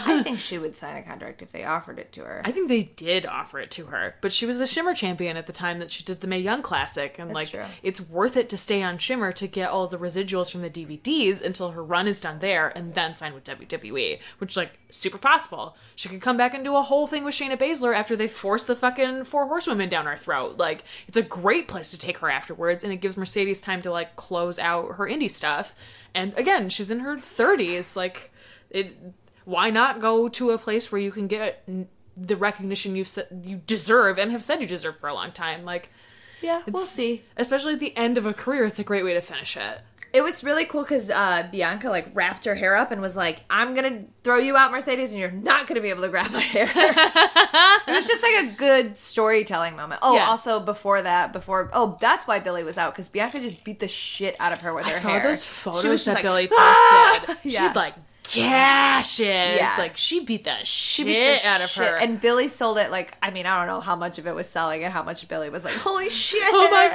I think she would sign a contract if they offered it to her. I think they did offer it to her, but she was the Shimmer champion at the time that she did the Mae Young Classic, and That's true. It's worth it to stay on Shimmer to get all the residuals from the DVDs until her run is done there, and then sign with WWE, which, like, super possible. She could come back and do a whole thing with Shayna Baszler after they force the fucking 4 horsewomen down her throat. Like, it's a great place to take her afterwards, and it gives Mercedes time to, like, close out her indie stuff. And again, she's in her 30s. Like, why not go to a place where you can get the recognition you deserve and have said you deserve for a long time? Like, yeah, we'll see. Especially at the end of a career, it's a great way to finish it. It was really cool because Bianca like wrapped her hair up and was like, "I'm gonna throw you out, Mercedes, and you're not gonna be able to grab my hair." It was just like a good storytelling moment. Oh, Yeah. also that's why Billy was out, because Bianca just beat the shit out of her with her hair. I saw those She photos was just that like, Billy "Ah!" posted. Yeah. She'd like gashes. Yeah. Like she beat the She beat the shit out of shit. her. And Billy sold it like, I mean, I don't know how much of it was selling and how much Billy was like, holy shit. Oh my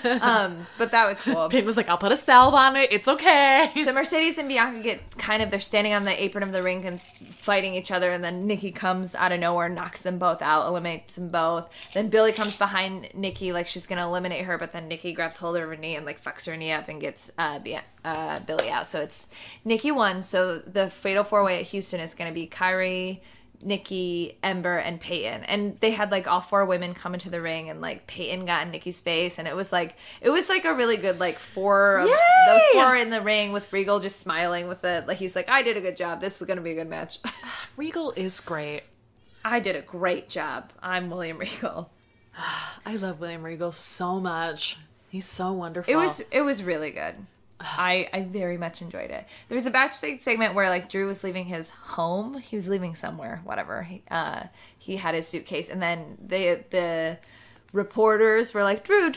god. But that was cool. Peyton was like, I'll put a salve on it. It's okay. So Mercedes and Bianca get they're standing on the apron of the ring and fighting each other, and then Nikki comes out of nowhere, knocks them both out, eliminates them both. Then Billy comes behind Nikki like she's going to eliminate her, but then Nikki grabs hold of her knee and like fucks her knee up and gets Billy out. So it's Nikki won. So the Fatal 4-Way at Houston is going to be Kyrie, Nikki, Ember, and Peyton. And they had like all 4 women come into the ring, and like Peyton got in Nikki's face, and it was like a really good like 4 of those 4 in the ring with Regal just smiling with the like, he's like, I did a good job. This is going to be a good match. Regal is great. I did a great job. I'm William Regal. I love William Regal so much. He's so wonderful. It was really good. I very much enjoyed it. There was a backstage segment where like Drew was leaving his home. He was leaving somewhere, whatever. He had his suitcase, and then the reporters were like, Drew,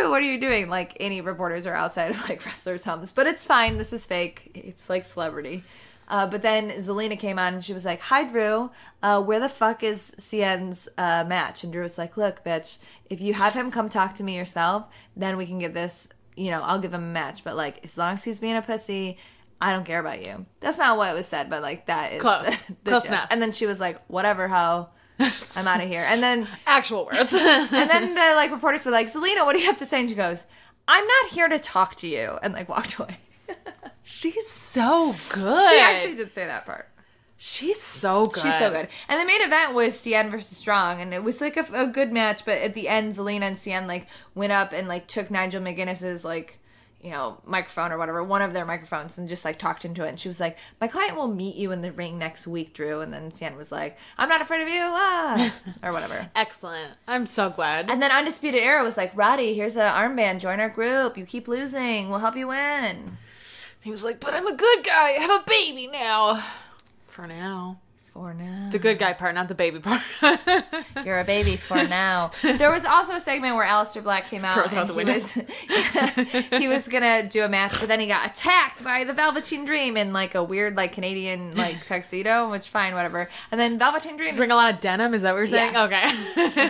what are you doing? Like any reporters are outside of like wrestlers' homes, but it's fine. This is fake. It's like celebrity. But then Zelina came on and she was like, hi, Drew. Where the fuck is Cien's match? And Drew was like, look, bitch, if you have him come talk to me yourself, then we can get this. You know, I'll give him a match, but like, as long as he's being a pussy, I don't care about you. That's not what was said, but like, that is close. Close enough. And then she was like, whatever, ho, I'm out of here. And then actual words. And then the like reporters were like, Zelina, what do you have to say? And she goes, I'm not here to talk to you, and like walked away. She's so good. She actually did say that part. She's so good. She's so good. And the main event was Cien versus Strong, and it was like a good match, but at the end, Zelina and Cien like went up and like took Nigel McGuinness's like, you know, microphone or whatever, one of their microphones, and just like talked into it. And she was like, my client will meet you in the ring next week, Drew. And then Cien was like, I'm not afraid of you, or whatever. Excellent. I'm so glad. And then Undisputed Era was like, Roddy, here's an armband. Join our group. You keep losing. We'll help you win. He was like, but I'm a good guy. I have a baby now. For now. For now. The good guy part, not the baby part. You're a baby for now. There was also a segment where Aleister Black came out and he was gonna do a match, but then he got attacked by the Velveteen Dream in like a weird like Canadian like tuxedo, which fine, whatever. And then Velveteen Dream He's wearing a lot of denim, is that what you're saying? Yeah. Okay.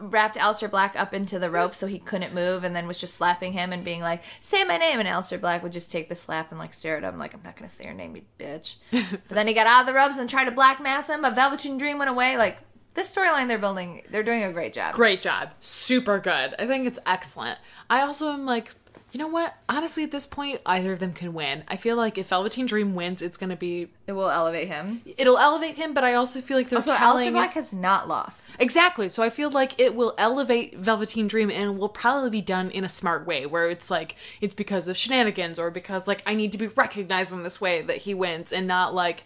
wrapped Aleister Black up into the rope so he couldn't move, and then was just slapping him and being like, say my name, and Aleister Black would just take the slap and like stare at him like, I'm not gonna say your name, you bitch. But then he got out of the ropes and tried to black mass him, but Velveteen Dream went away. Like, this storyline they're building, they're doing a great job. Great job. Super good. I think it's excellent. I also am like, you know what? Honestly, at this point, either of them can win. I feel like if Velveteen Dream wins, it's going to be... It will elevate him. It'll elevate him, but I also feel like they're telling... Aleister Black has not lost. Exactly. So I feel like it will elevate Velveteen Dream, and will probably be done in a smart way, where it's like, it's because of shenanigans, or because like I need to be recognized in this way that he wins, and not like...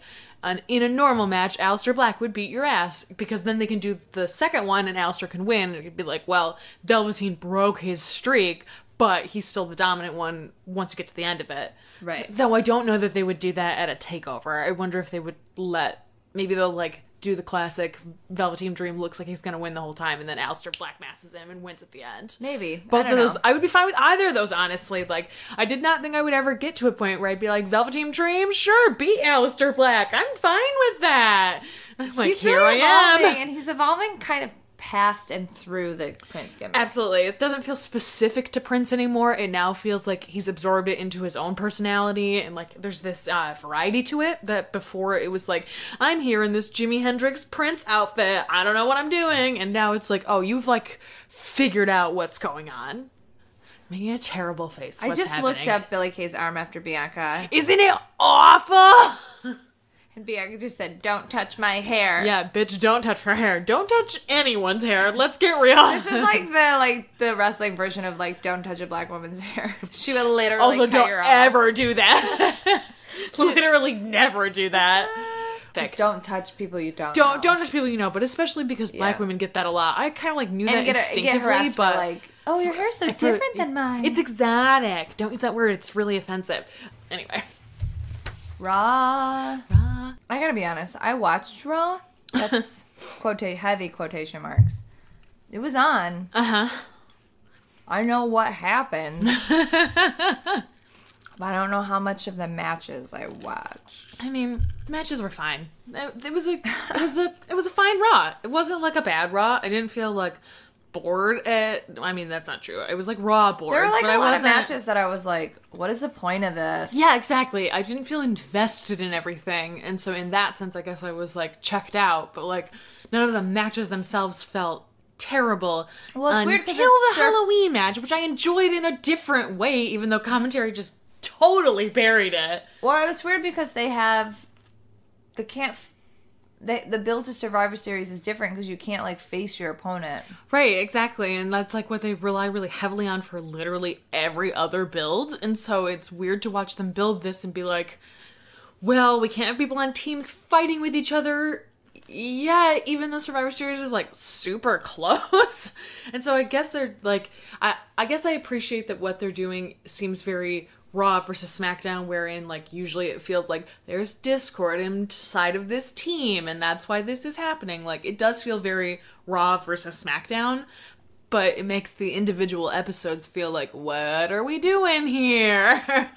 in a normal match, Aleister Black would beat your ass, because then they can do the second one and Aleister can win. It could be like, well, Velveteen broke his streak, but he's still the dominant one once you get to the end of it. Right. Though I don't know that they would do that at a takeover. I wonder if they would maybe they'll like do the classic Velveteen Dream looks like he's going to win the whole time, and then Aleister Black masses him and wins at the end. Maybe. Both of those, I would be fine with either of those, honestly. Like, I did not think I would ever get to a point where I'd be like, Velveteen Dream, sure, beat Aleister Black. I'm fine with that. And I'm like, He's here really I am. evolving, and he's evolving kind of past and through the Prince gimmick. Absolutely. It doesn't feel specific to Prince anymore. It now feels like he's absorbed it into his own personality, and like there's this variety to it that before it was like, I'm here in this Jimi Hendrix Prince outfit, I don't know what I'm doing, and now it's like, oh, you've like figured out what's going on. Making a terrible face. I just looked up Billy Kay's arm after Bianca. Isn't it awful? And Bianca just said, don't touch my hair. Yeah, bitch, don't touch her hair. Don't touch anyone's hair. Let's get real. This is like the wrestling version of like, don't touch a black woman's hair. She would literally also cut don't your arm. ever do that. Literally never do that. Just don't touch people you don't Don't know. touch people you know, but especially because black women get that a lot. I kind of like knew that instinctively, get harassed but for like, oh, your hair's so different than mine. It's exotic. Don't use that word. It's really offensive. Anyway. Raw. I gotta be honest. I watched Raw. That's heavy quotation marks. It was on. I know what happened. But I don't know how much of the matches I watched. I mean, the matches were fine. It was a fine Raw. It wasn't like a bad Raw. I didn't feel like bored at. I mean, that's not true. It was like Raw bored. There were like a lot of matches that I was like, what is the point of this? Yeah, exactly. I didn't feel invested in everything, and so in that sense, I guess I was like checked out. But like, none of the matches themselves felt terrible. Well, it's weird because until the Halloween match, which I enjoyed in a different way, even though commentary just totally buried it. Well, it was weird because the build to Survivor Series is different because you can't like face your opponent. Right, exactly. And that's like what they rely really heavily on for literally every other build. And so it's weird to watch them build this and be like, well, we can't have people on teams fighting with each other. Yeah, even though Survivor Series is like super close. And so I guess they're like, I guess I appreciate that what they're doing seems very Raw versus SmackDown, wherein like usually it feels like there's discord inside of this team and that's why this is happening. Like it does feel very Raw versus SmackDown, but it makes the individual episodes feel like, what are we doing here?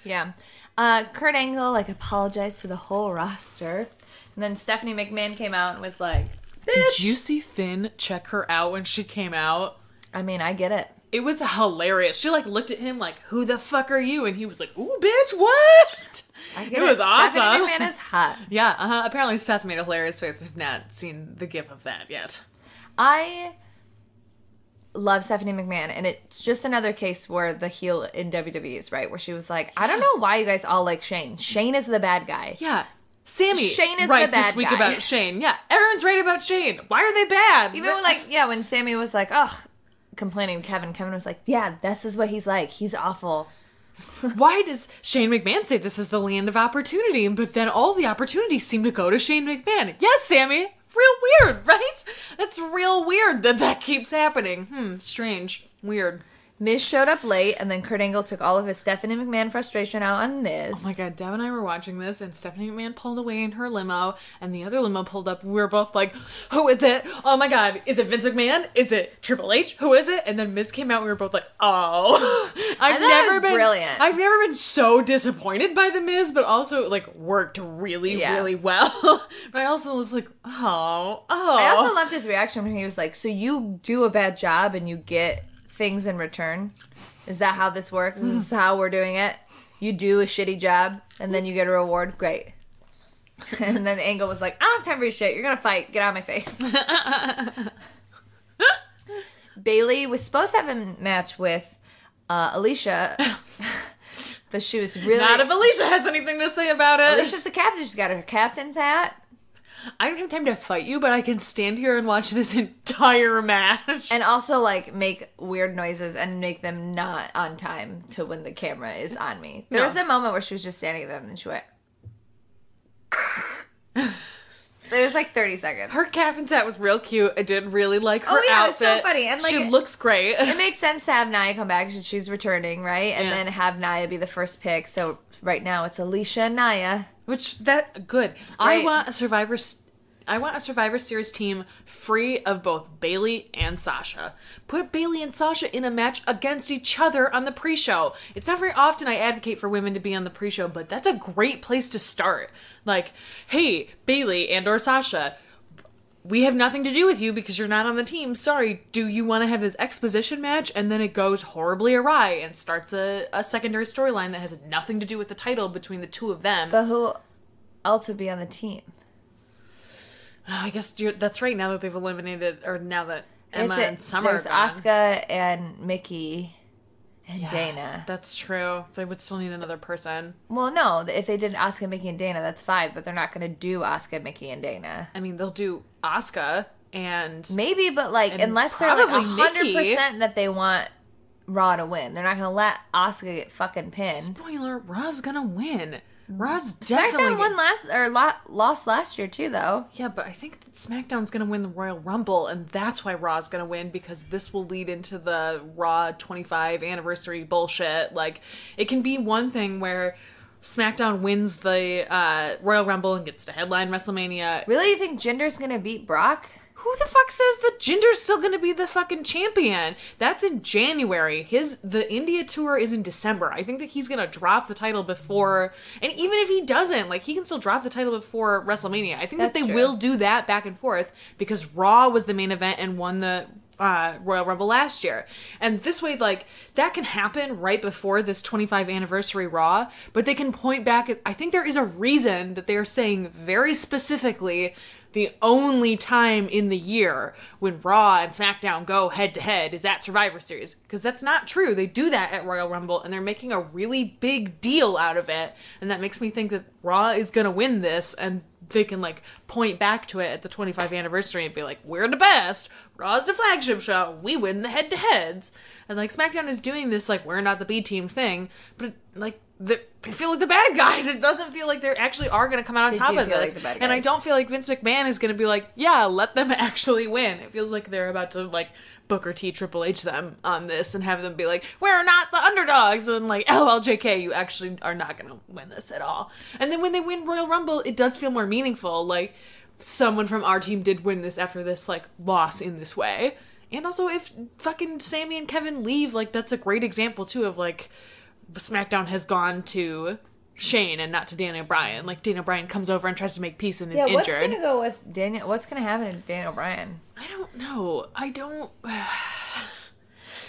Yeah. Kurt Angle like apologized to the whole roster, and then Stephanie McMahon came out and was like, bitch. Did you see Finn check her out when she came out? I mean, I get it. It was hilarious. She like looked at him like, who the fuck are you? And he was like, ooh, bitch, what? It was awesome. Stephanie McMahon is hot. Yeah, Apparently Seth made a hilarious face. I've not seen the gif of that yet. I love Stephanie McMahon, and it's just another case where the heel in WWE is right, where she was like, I don't know why you guys all like Shane. Shane is the bad guy. Yeah. Sammy, Shane is right the bad this week guy. about Shane. Yeah, everyone's right about Shane. Why are they bad? Even when Sammy was like, oh, complaining to Kevin was like, yeah, this is what he's like. He's awful. Why does Shane McMahon say this is the land of opportunity, but then all the opportunities seem to go to Shane McMahon? Yes, Sammy. Real weird, right? That's real weird that keeps happening. Strange. Weird. Miz showed up late, and then Kurt Angle took all of his Stephanie McMahon frustration out on Miz. Oh my god, Dev and I were watching this, and Stephanie McMahon pulled away in her limo, and the other limo pulled up, and we were both like, who is it? Oh my god, is it Vince McMahon? Is it Triple H? Who is it? And then Miz came out, and we were both like, oh. Brilliant. I've never been so disappointed by the Miz, but also, like, worked really, really well. But I also was like, oh. I also loved his reaction when he was like, so you do a bad job, and you get things in return? Is that how this works? Is this how we're doing it? You do a shitty job and then you get a reward? Great. And then Angle was like, I don't have time for your shit. You're gonna fight. Get out of my face. Bailey was supposed to have a match with Alicia, but she was really... Not if Alicia has anything to say about it. Alicia's the captain. She's got her captain's hat. I don't have time to fight you, but I can stand here and watch this entire match. And also, like, make weird noises and make them not on time to when the camera is on me. There was a moment where she was just standing there and then she went... It was like 30 seconds. Her captain's hat was real cute. I did really like her outfit. It was so funny. And like, she looks great. It makes sense to have Nia come back. She's returning, right? And then have Nia be the first pick. So right now it's Alicia and Nia. Good. I want a Survivor Series team free of both Bailey and Sasha. Put Bailey and Sasha in a match against each other on the pre-show. It's not very often I advocate for women to be on the pre-show, but that's a great place to start. Like, hey, Bailey and or Sasha, we have nothing to do with you because you're not on the team. Sorry, do you want to have this exposition match? And then it goes horribly awry and starts a secondary storyline that has nothing to do with the title between the two of them. But who else would be on the team? I guess that's right, now that they've eliminated, or now that Emma and Summer are gone. There's Asuka and Mickey and Dana. That's true. They would still need another person. Well, no. If they did Asuka, Mickey, and Dana, that's fine. But they're not going to do Asuka, Mickey, and Dana. I mean, they'll do Asuka and... Maybe, but like, unless they're like 100% that they want Raw to win. They're not going to let Asuka get fucking pinned. Spoiler, Raw's going to win. Raw's definitely SmackDown won lost last year too, though. Yeah, but I think that SmackDown's going to win the Royal Rumble, and that's why Raw's going to win, because this will lead into the Raw 25 anniversary bullshit. Like, it can be one thing where SmackDown wins the Royal Rumble and gets to headline WrestleMania. Really? You think Jinder's going to beat Brock? Who the fuck says that Jinder's still gonna be the fucking champion? That's in January. The India tour is in December. I think that he's gonna drop the title before, and even if he doesn't, like, he can still drop the title before WrestleMania. I think that they will do that back and forth, because Raw was the main event and won the Royal Rumble last year. And this way, like, that can happen right before this 25 anniversary Raw, but they can point back at, I think there is a reason that they are saying very specifically the only time in the year when Raw and SmackDown go head-to-head is at Survivor Series. Because that's not true. They do that at Royal Rumble, and they're making a really big deal out of it. And that makes me think that Raw is going to win this, and they can, like, point back to it at the 25th anniversary and be like, we're the best. Raw's the flagship show. We win the head-to-heads. And, like, SmackDown is doing this, like, we're not the B-team thing. But, like, they feel like the bad guys. It doesn't feel like they actually are going to come out on top of this. Like, and I don't feel like Vince McMahon is going to be like, yeah, let them actually win. It feels like they're about to, like, Booker T, Triple H them on this and have them be like, we're not the underdogs. And, like, LLJK, you actually are not going to win this at all. And then when they win Royal Rumble, it does feel more meaningful. Like, someone from our team did win this after this, like, loss in this way. And also, if fucking Sammy and Kevin leave, like, that's a great example, too, of, like, SmackDown has gone to Shane and not to Daniel Bryan. Like, Daniel Bryan comes over and tries to make peace and is injured. What's going to go with Daniel? What's going to happen to Daniel Bryan? I don't know.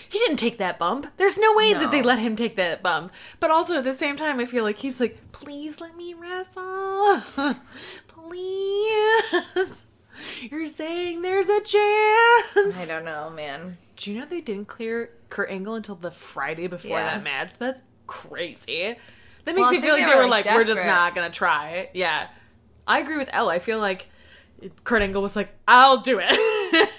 He didn't take that bump. There's no way that they let him take that bump. But also, at the same time, I feel like he's like, please let me wrestle. Please. You're saying there's a chance. I don't know, man. Do you know they didn't clear Kurt Angle until the Friday before that match? That's crazy. That makes me feel like they were like, we're just not going to try. Yeah. I agree with Elle. I feel like Kurt Angle was like, I'll do it.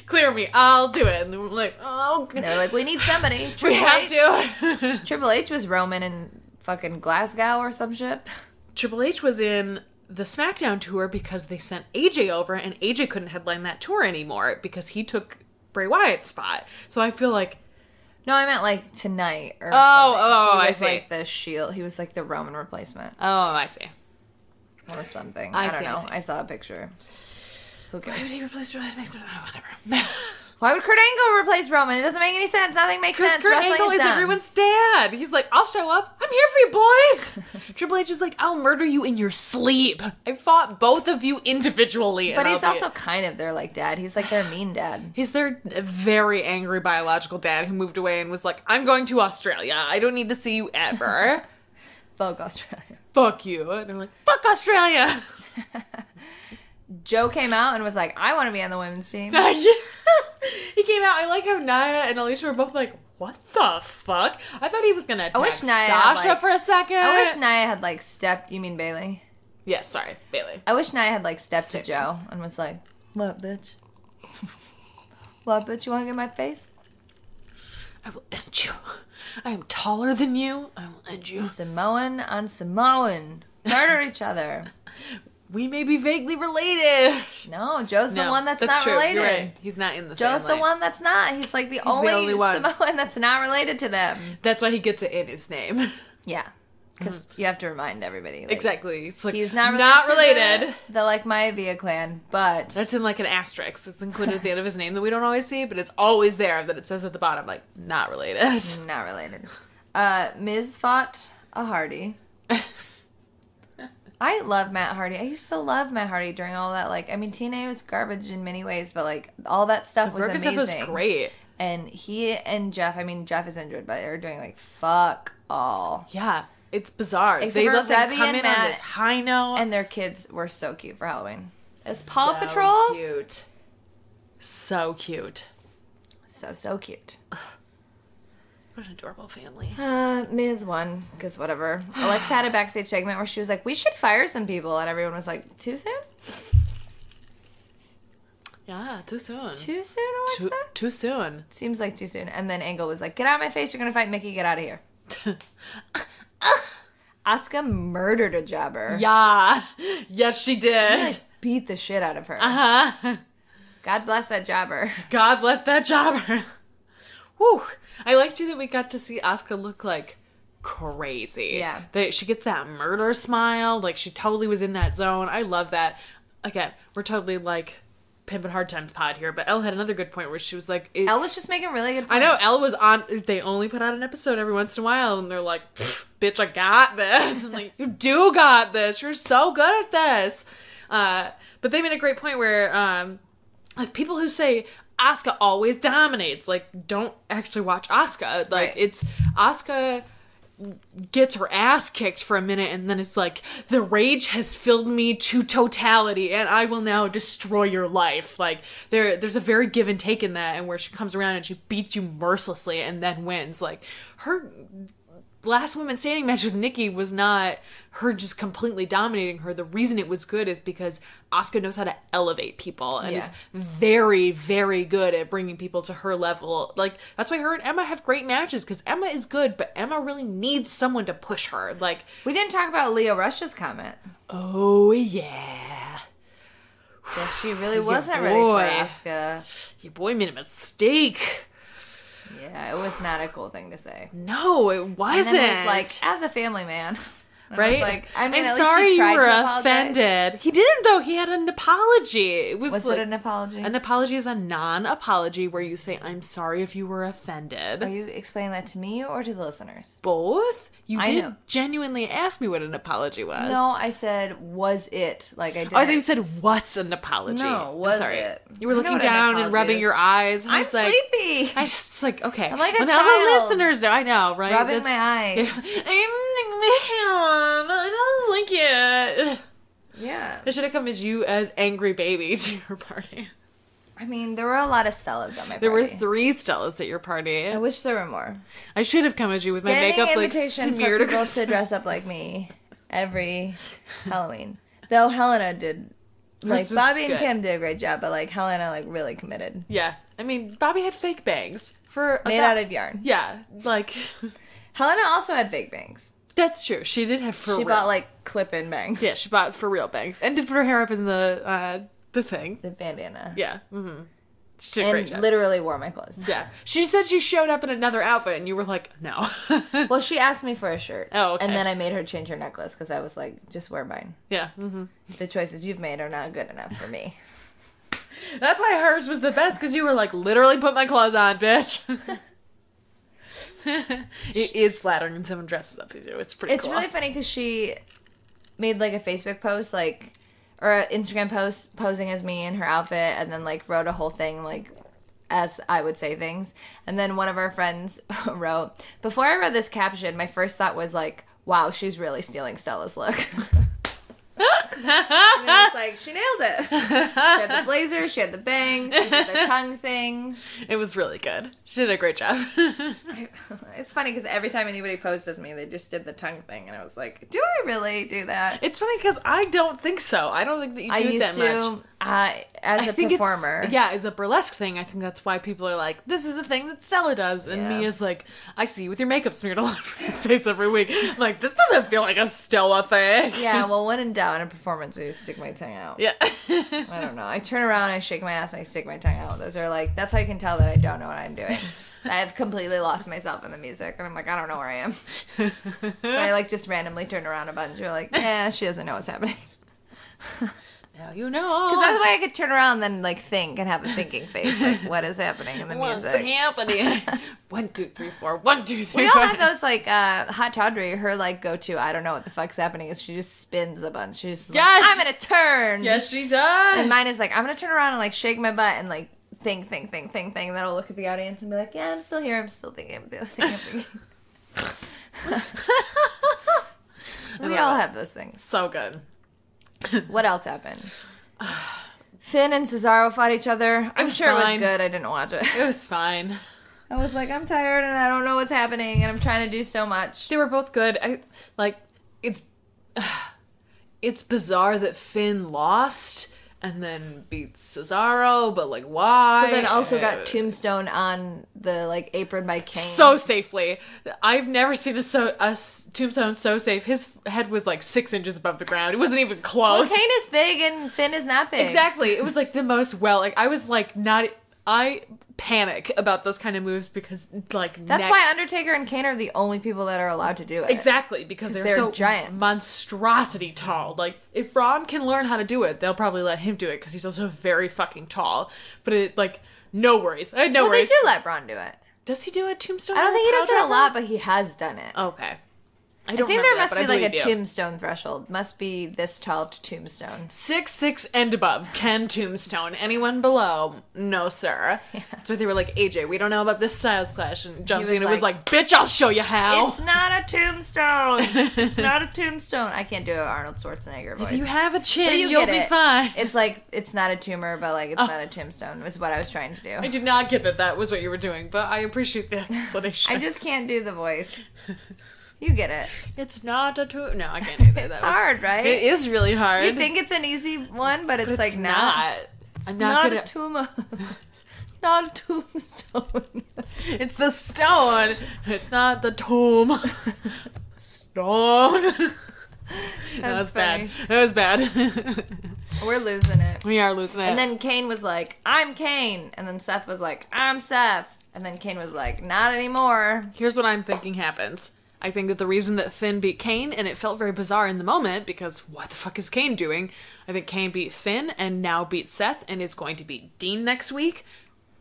Clear me. I'll do it. And they were like, oh. They're like, we need somebody. We have to. Triple H was Roman in fucking Glasgow or some shit. Triple H was in the SmackDown tour because they sent AJ over, and AJ couldn't headline that tour anymore because he took Bray Wyatt's spot. So I feel like... No, I meant like tonight or something. I see. Like the Shield. He was like the Roman replacement. Oh, I see. Or something. I don't know. I saw a picture. Who cares? Why would he replace Roman? Whatever. Why would Kurt Angle replace Roman? It doesn't make any sense. Nothing makes sense. Because Kurt Angle is everyone's dad. He's like, I'll show up. I'm here for you, boys. Triple H is like, I'll murder you in your sleep. I fought both of you individually. But he's also kind of their, like, dad. He's like their mean dad. He's their very angry biological dad who moved away and was like, I'm going to Australia. I don't need to see you ever. Fuck Australia. Fuck you. And I'm like, fuck Australia. Joe came out and was like, I want to be on the women's team. He came out. I like how Nia and Alicia were both like, what the fuck? I thought he was going to attack Sasha for a second. I wish Nia had, like, stepped... You mean Bailey? Yes, sorry. Bailey. I wish Nia had, like, stepped to Joe and was like, what, bitch? What, bitch? You want to get in my face? I will end you. I am taller than you. I will end you. Samoan on Samoan. Murder each other. We may be vaguely related. No, Joe's the one that's not true. related. You're right. He's not in the Joe's family. the one that's not. He's like the only one. Samoan that's not related to them. That's why he gets it in his name. Yeah. Because you have to remind everybody. Like, exactly. It's like, he's not related. To the like, Maivia clan, but... That's in, like, an asterisk. It's included at the end of his name that we don't always see, but it's always there that it says at the bottom, like, not related. Not related. Miz fought a Hardy. I love Matt Hardy. I used to love Matt Hardy during all that. Like, I mean, TNA was garbage in many ways, but, like, all that stuff was amazing. Stuff was great. And he and Jeff, I mean, Jeff is injured, but they're doing, like, fuck all. Yeah. It's bizarre. Except they for let them Reby come and in Matt, on this high note. And their kids were so cute for Halloween. It's Paw Patrol. So cute. So cute. So cute. What an adorable family. Miz won, because whatever. Alexa had a backstage segment where she was like, we should fire some people. And everyone was like, too soon? Yeah, too soon. Too soon, Alexa? Too soon. Seems like too soon. And then Angle was like, get out of my face. You're going to fight Mickey. Get out of here. Asuka murdered a jobber. Yeah. Yes, she He, did. like, beat the shit out of her. Uh-huh. God bless that jobber. God bless that jobber. Whew. I liked too that we got to see Asuka look like crazy. Yeah. That she gets that murder smile. Like she totally was in that zone. I love that. Again, we're totally like pimping hard times pod here, but Elle had another good point where she was like... Elle was just making really good points. I know, Elle was on... They only put out an episode every once in a while, and they're like, bitch, I got this. I'm like, you do got this. You're so good at this. But they made a great point where, like, people who say Asuka always dominates, like, don't actually watch Asuka. Like, Right. it's... Asuka gets her ass kicked for a minute, and then it's like, the rage has filled me to totality, and I will now destroy your life. Like, there's a very give and take in that, and where she comes around and she beats you mercilessly and then wins. Like, her last woman standing match with Nikki was not her just completely dominating her. The reason it was good is because Asuka knows how to elevate people and is very, very good at bringing people to her level. Like, that's why her and Emma have great matches, because Emma is good, but Emma really needs someone to push her. Like, We didn't talk about Leo Rush's comment. oh yeah, Yeah, she really wasn't ready for Asuka. your boy made a mistake. Yeah, it was not a cool thing to say. No, it wasn't. And then it was like, as a family man. And I right? was like, I mean, I'm at least sorry you tried you were to apologize. offended. He didn't, though. He had an apology. It was like, it an apology? an apology is a non-apology where you say, I'm sorry if you were offended. Are you explaining that to me or to the listeners? Both? You I did know. genuinely ask me what an apology was. No, I said, was it? Like, I did. Oh, I think you said, what's an apology? No, I'm was sorry. it? You were I know looking what an down and apology rubbing is. your eyes. And I I'm was like, sleepy. I was just like, okay. I'm like a well, now the child. listeners know. I know, right? Rubbing my eyes. I don't like it. Yeah. I should have come as you as angry baby to your party. I mean, there were a lot of Stellas at my party. There were 3 Stellas at your party. I wish there were more. I should have come as you with my Standing makeup like invitation smeared for people across. to dress up like me every Halloween. Though Helena did, like, was Bobby and good. Kim did a great job, but like Helena, like, really committed. Yeah, I mean, Bobby had fake bangs for Made out of yarn. Yeah, like Helena also had fake bangs. that's true. She did have for She real. bought like clip-in bangs. Yeah, she bought for real bangs and did put her hair up in the thing. The bandana. Yeah, mm-hmm. She did a great And job. literally wore my clothes. Yeah, she said she showed up in another outfit, and you were like, no. Well, she asked me for a shirt. Oh, okay. And then I made her change her necklace because I was like, just wear mine. Yeah, mm-hmm. The choices you've made are not good enough for me. That's why hers was the best, because you were like, literally put my clothes on, bitch. It is flattering when someone dresses up as you. It's pretty It's cool. really funny because she made like a Facebook post, like, or an Instagram post posing as me in her outfit, and then like wrote a whole thing like as I would say things. And then one of our friends wrote, before I read this caption, my first thought was like, wow, she's really stealing Stella's look. And I was like, she nailed it. She had the blazer, she had the bangs, she did the tongue thing. It was really good. She did a great job. It's funny because every time anybody posts as me, they just did the tongue thing, and I was like, do I really do that? It's funny because I don't think so. I don't think that you do it that much. As a performer. Yeah, as a burlesque thing, I think that's why people are like, this is the thing that Stella does. And Yeah. me is like, I see you with your makeup smeared all over your face every week. I'm like, this doesn't feel like a Stella thing. Yeah, well, when in doubt in a performance, I just stick my tongue out. Yeah. I don't know. I turn around, I shake my ass, and I stick my tongue out. Those are like, that's how you can tell that I don't know what I'm doing. I've completely lost myself in the music, and I'm like, I don't know where I am. But I like just randomly turn around a bunch. You're like, she doesn't know what's happening. Now you know. Because that's why I could turn around and then like think and have a thinking face. Like, what is happening in the What's music? happening? 1, 2, 3, 4. 1, 2, 3, We all 4. have those like Hot Tawdry, her like go to I don't know what the fuck's happening is she just spins a bunch. She's just Yes! like, I'm gonna turn. Yes, she does. And mine is like, I'm gonna turn around and like shake my butt and like think. And then I'll look at the audience and be like, yeah, I'm still here. I'm still thinking. We all have those things. So good. What else happened? Finn and Cesaro fought each other. I'm was sure it fine. was good. I didn't watch it. It was fine. I was like, I'm tired and I don't know what's happening and I'm trying to do so much. They were both good. It's bizarre that Finn lost. and then beats Cesaro, but like why? But then also got Tombstone on the like apron by Kane. So safely. I've never seen a Tombstone so safe. His head was like 6 inches above the ground. It wasn't even close. Well, Kane is big and Finn is not big. Exactly. It was like the most like I was like not. I panic about those kind of moves because like that's why Undertaker and Kane are the only people that are allowed to do it. Exactly, because they're so giants, monstrosity tall. Like if Braun can learn how to do it, they'll probably let him do it because he's also very fucking tall. But it like no worries. I had no worries. They do let Braun do it. Does he do a Tombstone? I don't think he does it a lot, but he has done it. Okay. I think there must be like a Tombstone threshold. Must be this tall to Tombstone. 6'6" and above can Tombstone. Anyone below? No, sir. Yeah. That's why they were like, AJ, we don't know about this Styles Clash. And John Cena was like, bitch, I'll show you how. It's not a tombstone. It's not a tombstone. I can't do an Arnold Schwarzenegger voice. If you have a chin, you'll be fine. It's like, it's not a tumor, but like, it's not a tombstone, is what I was trying to do. I did not get that was what you were doing, but I appreciate the explanation. I just can't do the voice. You get it. It's not a tumor. No, I can't do that. It's hard, right? It is really hard. You think it's an easy one, but it's like not. I'm not gonna... a tumor. Not a tombstone. It's the stone. It's not the tomb. Stone. That was bad. That was bad. We're losing it. We are losing it. And then Kane was like, I'm Kane. And then Seth was like, I'm Seth. And then Kane was like, not anymore. Here's what I'm thinking happens. I think that the reason that Finn beat Kane, and it felt very bizarre in the moment, because what the fuck is Kane doing? I think Kane beat Finn, and now beat Seth, and is going to beat Dean next week.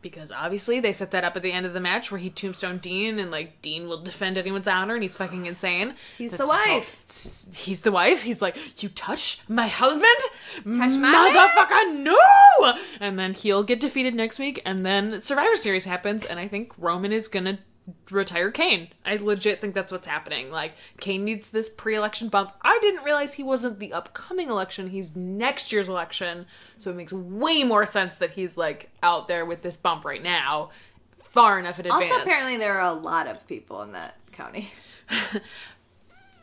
Because obviously they set that up at the end of the match where he tombstone Dean, and like Dean will defend anyone's honor, and he's fucking insane. He's the wife. He's the wife. He's like, you touch my husband? Touch my motherfucker, no! And then he'll get defeated next week, and then Survivor Series happens, and I think Roman is gonna retire Kane. I legit think that's what's happening. Like, Kane needs this pre-election bump. I didn't realize he wasn't the upcoming election. He's next year's election. So it makes way more sense that he's, like, out there with this bump right now. Far enough in advance. Also, apparently there are a lot of people in that county.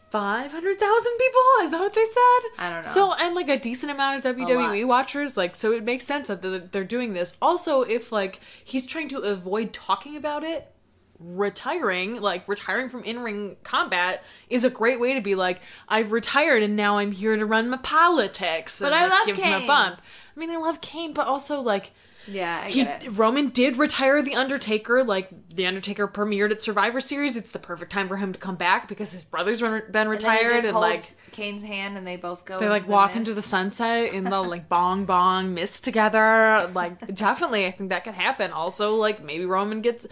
500,000 people? Is that what they said? I don't know. So, and, like, a decent amount of WWE watchers. Like, so it makes sense that they're doing this. Also, if, like, he's trying to avoid talking about it, retiring from in-ring combat is a great way to be like, I've retired and now I'm here to run my politics. But and I love gives Kane. him a bump. I mean, I love Kane, but also like, yeah, I get it. Roman did retire The Undertaker. Like, The Undertaker premiered at Survivor Series. It's the perfect time for him to come back because his brother's been retired, and like Kane's hand, and they both go. They like walk into the sunset in the like bong bong mist together. Like, definitely, I think that could happen. Also, like maybe Roman gets.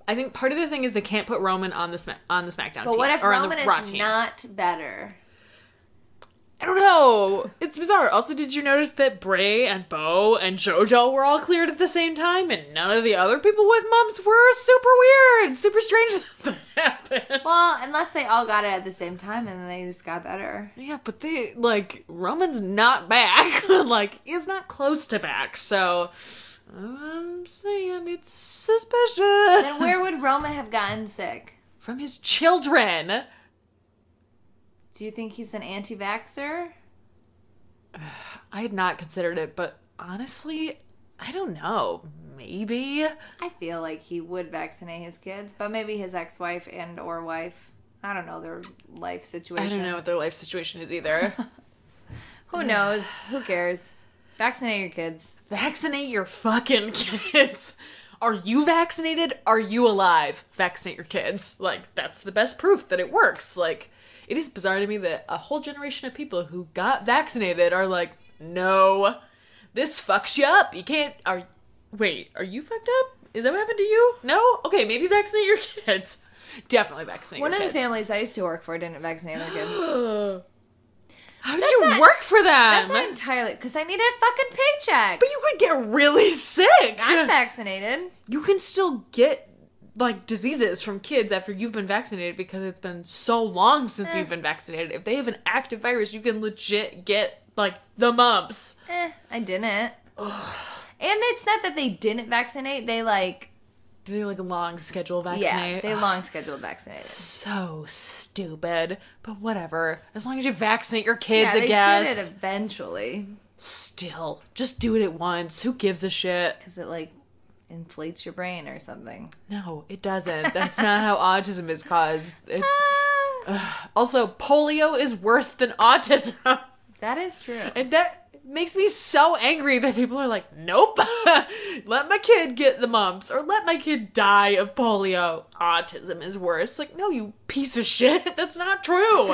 I think part of the thing is they can't put Roman on the SmackDown team. But what if or Roman on the Raw is team. not better? I don't know. It's bizarre. Also, did you notice that Bray and Bo and JoJo were all cleared at the same time, and none of the other people with mums were? Super weird, super strange that happened. Well, unless they all got it at the same time and then they just got better. Yeah, but they like Roman's not back. Like, he's not close to back. So. I'm saying it's suspicious. Then where would Roman have gotten sick? From his children. Do you think he's an anti-vaxxer? I had not considered it, but honestly, I don't know. Maybe. I feel like he would vaccinate his kids, but maybe his ex-wife and or wife. I don't know their life situation. I don't know what their life situation is either. Who knows? Who cares? Vaccinate your kids. Vaccinate your fucking kids. Are you vaccinated? Are you alive? Vaccinate your kids. Like, that's the best proof that it works. Like, it is bizarre to me that a whole generation of people who got vaccinated are like, no, this fucks you up. You can't, wait, are you fucked up? Is that what happened to you? No? Okay, maybe vaccinate your kids. Definitely vaccinate your kids. One of the families I used to work for didn't vaccinate their kids. How did you work for them? That's not entirely, because I needed a fucking paycheck. But you could get really sick. I'm vaccinated. You can still get, like, diseases from kids after you've been vaccinated because it's been so long since you've been vaccinated. If they have an active virus, you can legit get, like, the mumps. I didn't. And it's not that they didn't vaccinate. They, like... Do they, like, long schedule vaccinate? Yeah, they long scheduled vaccinated. So stupid. But whatever. As long as you vaccinate your kids, I guess. did it eventually. Still, just do it at once. Who gives a shit? Because it, like, inflates your brain or something. No, it doesn't. That's not how autism is caused. Also, polio is worse than autism. That is true. And that makes me so angry that people are like, nope, let my kid get the mumps or let my kid die of polio. Autism is worse. Like, no, you piece of shit. That's not true.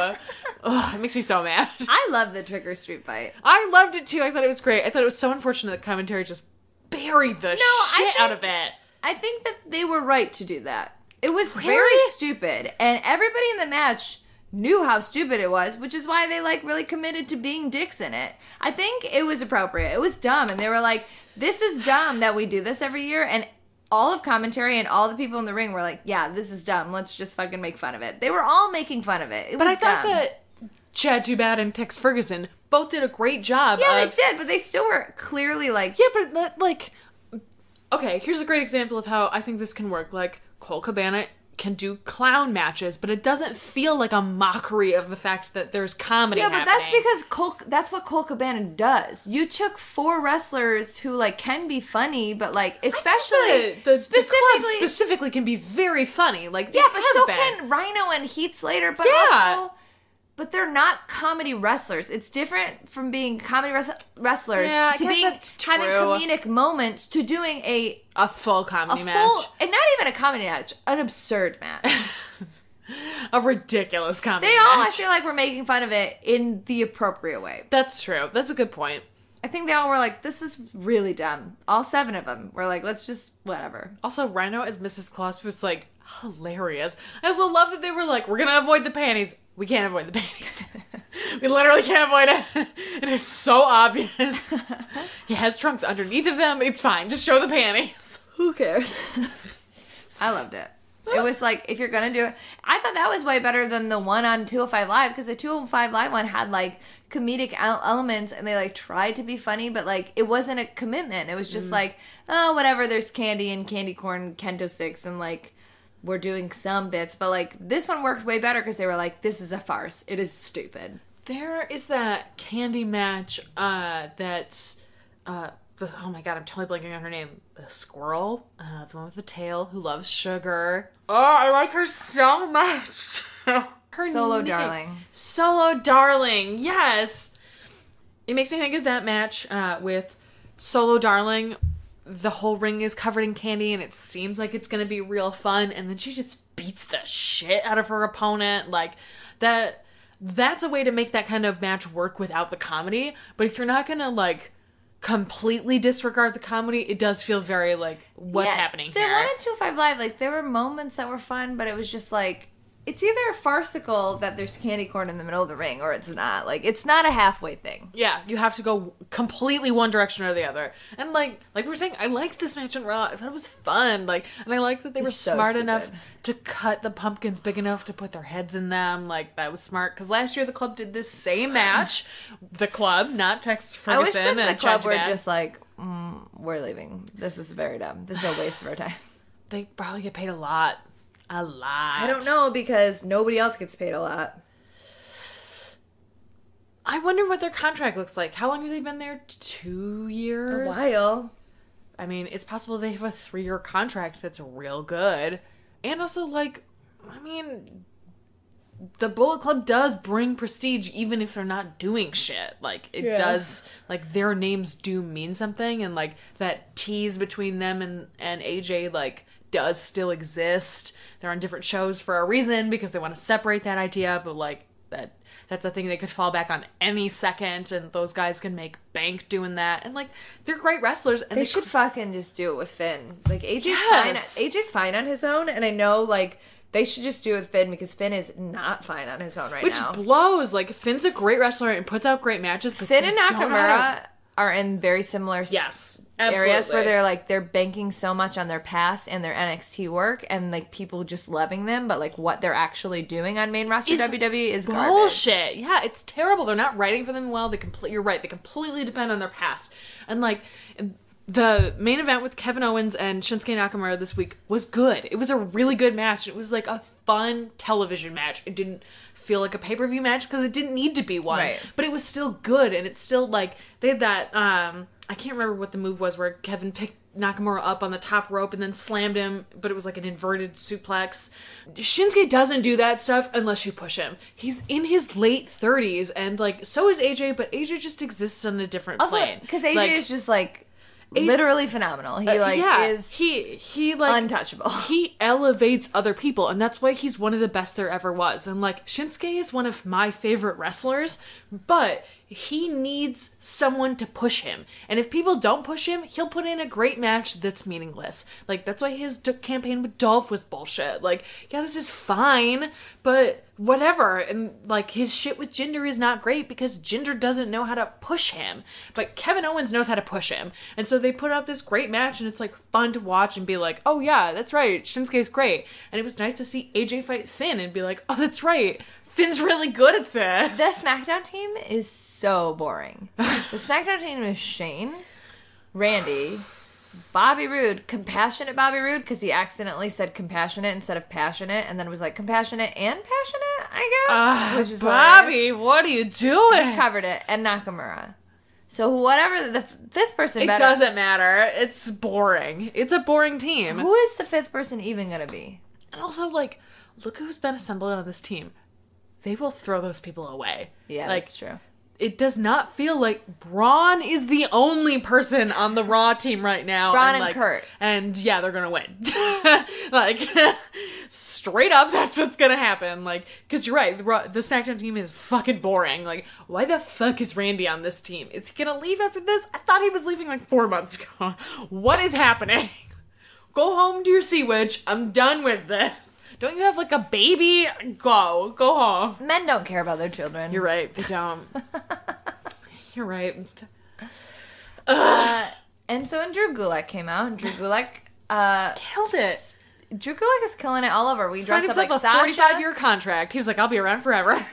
Ugh, it makes me so mad. I love the trick or treat fight. I loved it too. I thought it was great. I thought it was so unfortunate that commentary just buried the shit out of it. I think that they were right to do that. It was very stupid. And everybody in the match knew how stupid it was, which is why they, like, really committed to being dicks in it. I think it was appropriate. It was dumb. And they were like, this is dumb that we do this every year. And all of commentary and all the people in the ring were like, yeah, this is dumb. Let's just fucking make fun of it. They were all making fun of it. But I thought that Chad Too Bad and Tex Ferguson both did a great job. Yeah, they did, but they still were clearly like... Yeah, but, like... Okay, here's a great example of how I think this can work. Like, Colt Cabana can do clown matches, but it doesn't feel like a mockery of the fact that there's comedy happening. That's because that's what Colt Cabana does. You took 4 wrestlers who, like, can be funny, but, like, especially the club specifically can be very funny. Like, yeah, but so can Rhino and Heath Slater, but also... But they're not comedy wrestlers. It's different from being comedy wrestlers to being having comedic moments to doing a full comedy match. And not even a comedy match, an absurd match. A ridiculous comedy match. They all, I feel like, were making fun of it in the appropriate way. That's true. That's a good point. I think they all were like, this is really dumb. All 7 of them were like, let's just, whatever. Also, Rhino as Mrs. Claus was, like, hilarious. I also love that they were like, we're gonna avoid the panties. We can't avoid the panties. We literally can't avoid it. It is so obvious. He has trunks underneath of them. It's fine. Just show the panties. Who cares? I loved it. It was like, if you're gonna do it, I thought that was way better than the one on 205 Live, because the 205 Live one had, like, comedic elements, and they, like, tried to be funny, but, like, it wasn't a commitment. It was just like, oh, whatever, there's candy and candy corn kendo sticks, and, like, we're doing some bits, but, like, this one worked way better because they were like, this is a farce. It is stupid. There is that candy match oh my god, I'm totally blanking on her name. The squirrel, the one with the tail, who loves sugar. Oh, I like her so much. Solo Darling. Solo Darling, yes. It makes me think of that match with Solo Darling. The whole ring is covered in candy, and it seems like it's going to be real fun, and then she just beats the shit out of her opponent. Like, that's a way to make that kind of match work without the comedy. But if you're not going to, like, completely disregard the comedy, it does feel very, like, what's happening here? The one in 205 Live, like, there were moments that were fun, but it was just, like, it's either farcical that there's candy corn in the middle of the ring, or it's not. Like, it's not a halfway thing. Yeah, you have to go completely one direction or the other. And, like we were saying, I liked this match on Raw. I thought it was fun. Like, and I liked that they were smart enough to cut the pumpkins big enough to put their heads in them. Like, that was smart. Because last year the club did this same match. The club, not Tex Ferguson. I wish that the club were just like, we're leaving. This is very dumb. This is a waste of our time. They probably get paid a lot. A lot. I don't know, because nobody else gets paid a lot. I wonder what their contract looks like. How long have they been there? 2 years? A while. I mean, it's possible they have a 3-year contract that's real good. And also, like, I mean, the Bullet Club does bring prestige even if they're not doing shit. Like, it does, like, their names do mean something. And, like, that tease between them and AJ, like, does still exist. They're on different shows for a reason because they want to separate that idea, but, like, that's a thing they could fall back on any second, and those guys can make bank doing that. And, like, they're great wrestlers. And they should fucking just do it with Finn. Like, AJ's fine on his own, and I know, like, they should just do it with Finn because Finn is not fine on his own right now. Which blows. Like, Finn's a great wrestler and puts out great matches, but Finn and Nakamura are in very similar areas where they're banking so much on their past and their NXT work and, like, people just loving them, but, like, what they're actually doing on main roster WWE is bullshit. Garbage. Yeah, it's terrible. They're not writing for them well. You're right. They completely depend on their past. And, like, the main event with Kevin Owens and Shinsuke Nakamura this week was good. It was a really good match. It was, like, a fun television match. It didn't feel like a pay-per-view match because it didn't need to be one. Right. But it was still good, and it's still, like, they had that, I can't remember what the move was where Kevin picked Nakamura up on the top rope and then slammed him, but it was like an inverted suplex. Shinsuke doesn't do that stuff unless you push him. He's in his late 30s, and, like, so is AJ, but AJ just exists on a different plane. Because AJ like, is just, like, literally phenomenal. He, like, is he like, untouchable. He elevates other people, and that's why he's one of the best there ever was. And, like, Shinsuke is one of my favorite wrestlers, but he needs someone to push him. And if people don't push him, he'll put in a great match that's meaningless. Like, that's why his campaign with Dolph was bullshit. Like, yeah, this is fine, but whatever. And, like, his shit with Jinder is not great because Jinder doesn't know how to push him. But Kevin Owens knows how to push him. And so they put out this great match, and it's, like, fun to watch and be like, oh, yeah, that's right, Shinsuke's great. And it was nice to see AJ fight Finn and be like, oh, that's right, Finn's really good at this. The SmackDown team is so boring. The SmackDown team is Shane, Randy, Bobby Roode, compassionate Bobby Roode, because he accidentally said compassionate instead of passionate, and then it was like compassionate and passionate, I guess. Which is Bobby, hilarious. what are you doing? He covered it, and Nakamura. So whatever the fifth person, it doesn't matter. It's boring. It's a boring team. Who is the fifth person even gonna be? And also, like, look who's been assembled on this team. They will throw those people away. Yeah, like, that's true. It does not feel like Braun is the only person on the Raw team right now. Braun and like, Kurt. And yeah, they're gonna win. Like, straight up, that's what's gonna happen. Like, because you're right, the SmackDown team is fucking boring. Like, why the fuck is Randy on this team? Is he gonna leave after this? I thought he was leaving like 4 months ago. What is happening? Go home to your sea witch. I'm done with this. Don't you have, like, a baby? Go home. Men don't care about their children. You're right. They don't. You're right. And so when Drew Gulak came out, Drew Gulak killed it. Drew Gulak is killing it all over. We signed dressed up like himself a Sasha. 45-year contract. He was like, I'll be around forever.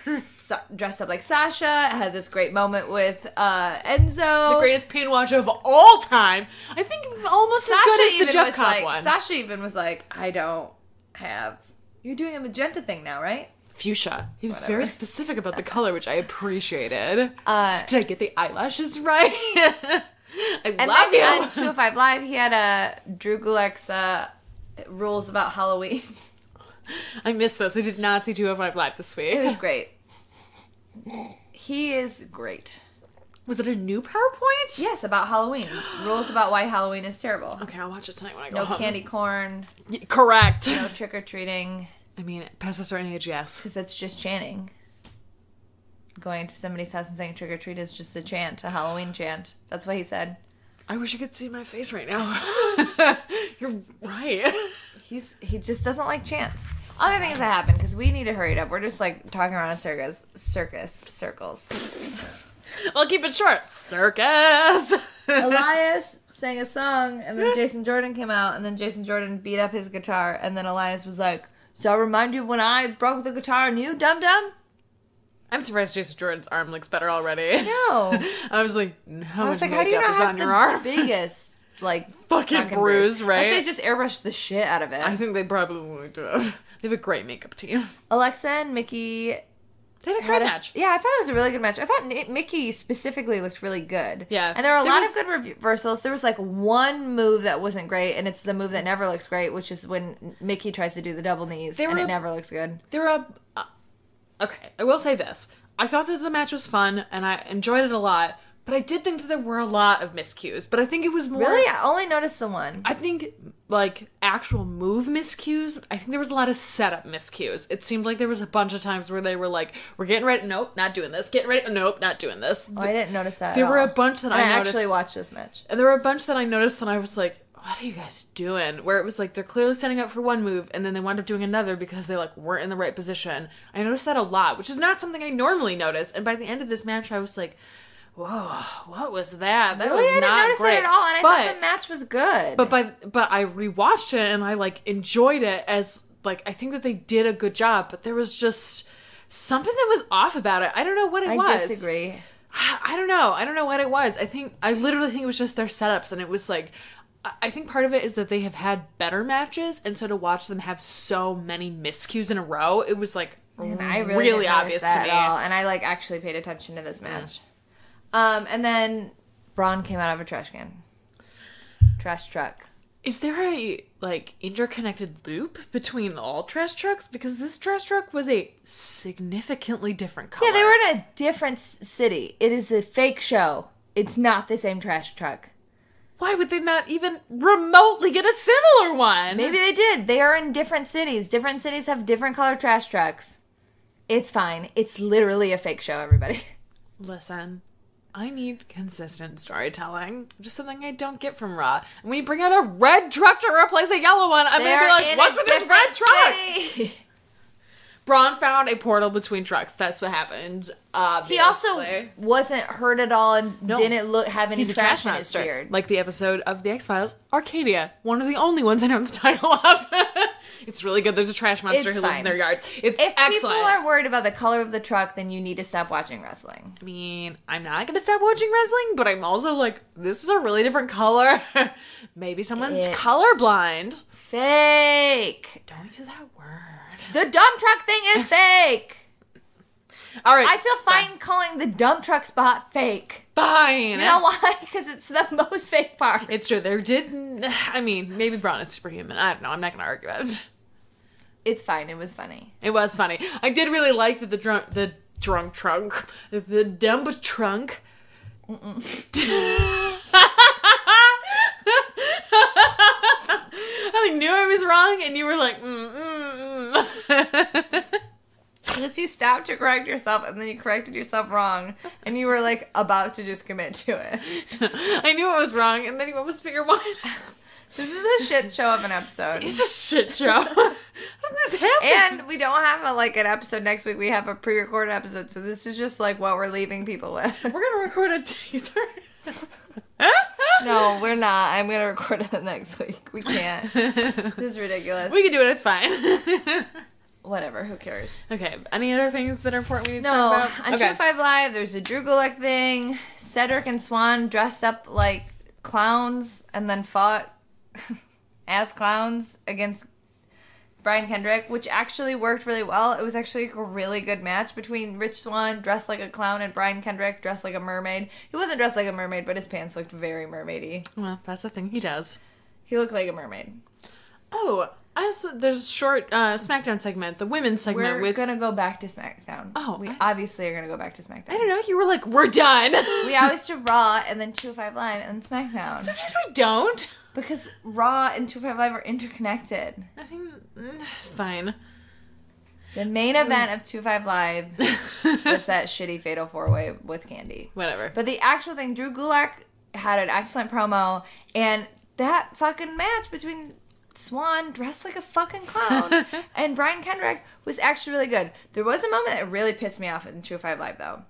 Dressed up like Sasha. Had this great moment with Enzo. The greatest pain watch of all time. I think almost as good as the Jeff Cobb one. Sasha even was like, I don't have... You're doing a magenta thing now, right? Fuchsia. He was Whatever. very specific about the color, which I appreciated. Did I get the eyelashes right? I love you. And on 205 Live, he had Drew Gulak's rules about Halloween. I missed this. I did not see 205 Live this week. It was great. He is great. Was it a new PowerPoint? Yes, about Halloween. Rules about why Halloween is terrible. Okay, I'll watch it tonight when I go No home. candy corn. Correct. No trick-or-treating. I mean, past a certain age, yes. Because that's just chanting. Going to somebody's house and saying trick-or-treat is just a chant, a Halloween chant. That's what he said. I wish you could see my face right now. You're right. He just doesn't like chants. Other things that happen, because we need to hurry it up. We're just, like, talking around in circles. I'll keep it short. Circus! Elias sang a song, and then Jason Jordan came out, and then Jason Jordan beat up his guitar, and then Elias was like, so I remind you of when I broke the guitar on you, dum-dum? I'm surprised Jason Jordan's arm looks better already. No. I was like, how how do you not is have on the your arm? biggest, like, fucking bruise, right? Unless they just airbrushed the shit out of it. I think they probably do. They have a great makeup team. Alexa and Mickey... They had a great match. Yeah, I thought it was a really good match. I thought Mickey specifically looked really good. Yeah. And there were a lot of good reversals. There was like one move that wasn't great, and it's the move that never looks great, which is when Mickey tries to do the double knees, and it never looks good. Okay, I will say this. I thought that the match was fun, and I enjoyed it a lot, but I did think that there were a lot of miscues. But I think it was more... Really? I only noticed the one. I think, like, actual move miscues, I think there was a lot of setup miscues. It seemed like there was a bunch of times where they were like, we're getting ready, nope, not doing this. Getting ready, nope, not doing this. Oh, I didn't notice that There at were all. a bunch that And I noticed. I actually watched this match. And there were a bunch that I noticed, and I was like, what are you guys doing? Where it was like, they're clearly setting up for one move, and then they wound up doing another because they, like, weren't in the right position. I noticed that a lot, which is not something I normally notice. And by the end of this match, I was like, whoa, what was that? That really? was I didn't not notice great. it at all, and I thought the match was good. But I rewatched it, and I, like, enjoyed it as, like, I think that they did a good job, but there was just something that was off about it. I don't know what it was. I disagree. I don't know. I don't know what it was. I literally think it was just their setups, and it was like, I think part of it is that they have had better matches, and so to watch them have so many miscues in a row, it was like, And I really really didn't obvious notice that to me. at all. And I like actually paid attention to this match. And then Braun came out of a trash can. Trash truck. Is there a, like, interconnected loop between all trash trucks? Because this trash truck was a significantly different color. Yeah, they were in a different city. It is a fake show. It's not the same trash truck. Why would they not even remotely get a similar one? Maybe they did. They are in different cities. Different cities have different color trash trucks. It's fine. It's literally a fake show, everybody. Listen, I need consistent storytelling, which is something I don't get from Raw. And when you bring out a red truck to replace a yellow one, I'm going to be like, what's with this red truck? City. Braun found a portal between trucks. That's what happened. Obviously. He also wasn't hurt at all and didn't have any He's a trash trash in his monster. beard. Like the episode of The X-Files, Arcadia. One of the only ones I know the title of. It's really good. There's a trash monster It's who lives fine. in their yard. It's If excellent. people are worried about the color of the truck, then you need to stop watching wrestling. I mean, I'm not going to stop watching wrestling, but I'm also like, this is a really different color. Maybe someone's It's colorblind. Fake. Don't use that word. The dump truck thing is fake. All right. I feel fine calling the dump truck spot fake. Fine. You know why? Because it's the most fake part. It's true. There didn't... I mean, maybe Braun is superhuman. I don't know. I'm not going to argue it. It's fine. It was funny. It was funny. I did really like that the dump trunk. I knew I was wrong, and you were like, Because you stopped to correct yourself, and then you corrected yourself wrong, and you were like about to just commit to it. I knew I was wrong, and then you almost figure one. This is a shit show of an episode. It's a shit show. How did this happen? And we don't have an episode next week. We have a pre-recorded episode, so this is just like what we're leaving people with. We're gonna record a teaser. No, we're not. I'm gonna record it next week. We can't. This is ridiculous. We can do it. It's fine. Whatever. Who cares? Okay. Any other things that are important we need to No. talk about? On 205 Live, there's a Drew Gulak thing. Cedric and Swan dressed up like clowns and then fought as clowns against Brian Kendrick, which actually worked really well. It was actually a really good match between Rich Swann dressed like a clown and Brian Kendrick dressed like a mermaid. He wasn't dressed like a mermaid, but his pants looked very mermaidy. Well, that's the thing he does. He looked like a mermaid. Oh, there's a short SmackDown segment, the women's segment We're gonna go back to SmackDown. Oh, we obviously are gonna go back to SmackDown. I don't know. You were like, we're done. We always do Raw and then 205 Live and then SmackDown. Sometimes we don't. Because Raw and 205 Live are interconnected. I think it's fine. The main event of 205 Live was that shitty Fatal 4-Way with Candy. Whatever. But the actual thing, Drew Gulak had an excellent promo, and that fucking match between Swan dressed like a fucking clown and Brian Kendrick was actually really good. There was a moment that really pissed me off in 205 Live, though.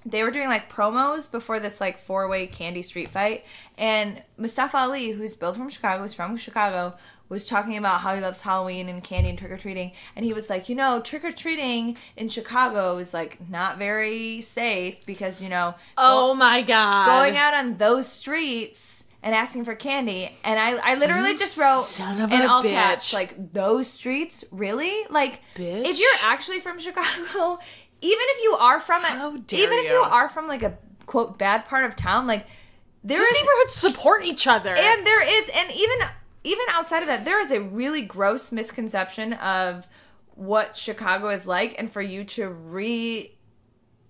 They were doing like promos before this like 4-way Candy street fight, and Mustafa Ali, who's built from Chicago, is from Chicago, was talking about how he loves Halloween and candy and trick-or-treating, and he was like, you know, trick-or-treating in Chicago is like not very safe because, you know, Oh my god. going out on those streets and asking for candy, and I literally just wrote son of in a all bitch. caps, like, those streets? Really? Like, Bitch. if you're actually from Chicago, even if you are from How it, dare even if you. you are from like a quote bad part of town, like there These is, neighborhoods support each other. and there is, and even outside of that, there is a really gross misconception of what Chicago is like, and for you to agree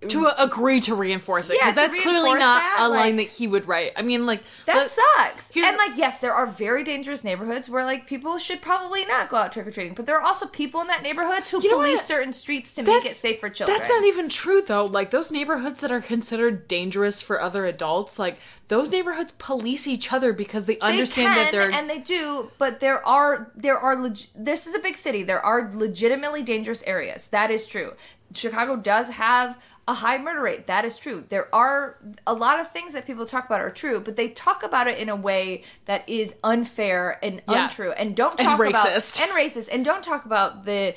to reinforce it. Yeah, Because to that's clearly reinforce not that, a line like- that he would write. I mean, like... that sucks. here's- And like, yes, there are very dangerous neighborhoods where like people should probably not go out trick or treating, but there are also people in that neighborhood who You know police what? certain streets to make it safe for children. That's not even true, though. Like, those neighborhoods that are considered dangerous for other adults, like, those neighborhoods police each other because they understand that they're... and they do, but this is a big city. There are legitimately dangerous areas. That is true. Chicago does have a high murder rate. That is true. There are a lot of things that people talk about are true, but they talk about it in a way that is unfair and untrue, and don't talk about racist, and don't talk about the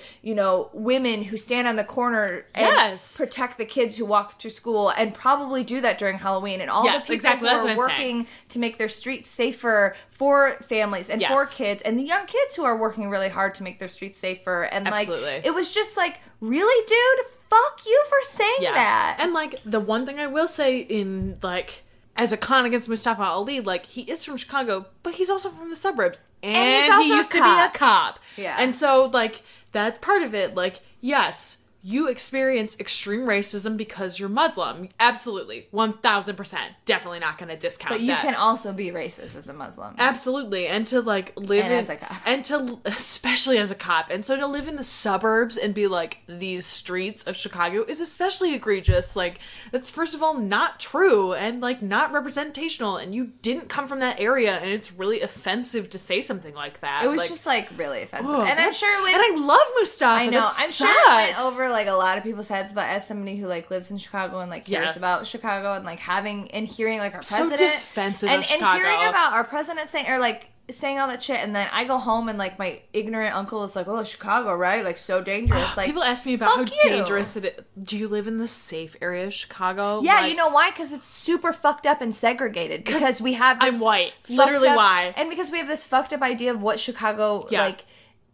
women who stand on the corner and protect the kids who walk through school, and probably do that during Halloween, and all the people who are working to make their streets safer for families and for kids, and the young kids who are working really hard to make their streets safer. And it was just like, really, dude? Fuck you for saying that. And like, the one thing I will say in like, as a con against Mustafa Ali, like, he is from Chicago, but he's also from the suburbs. And he used to be a cop. Yeah. And so, like, that's part of it. Like, yes, you experience extreme racism because you're Muslim. Absolutely. 1,000%. Definitely not going to discount that. But you can also be racist as a Muslim. Absolutely. And to, like, live as a cop. And to, especially as a cop. And so to live in the suburbs and be like, these streets of Chicago is especially egregious. Like, that's, first of all, not true and, like, not representational. And you didn't come from that area. And it's really offensive to say something like that. It was just, like, really offensive. And I'm sure and I love Mustafa. I know. I'm sure it went over like a lot of people's heads, but as somebody who like lives in Chicago and like cares about Chicago, and like having and hearing like our president so defensive and of Chicago, hearing about our president saying all that shit, and then I go home and like my ignorant uncle is like, "Oh, Chicago, right? Like so dangerous." Like people ask me about how dangerous it is. Do you live in the safe area of Chicago? Yeah, you know why? Because it's super fucked up and segregated. Because we have this I'm white. Literally why? And because we have this fucked up idea of what Chicago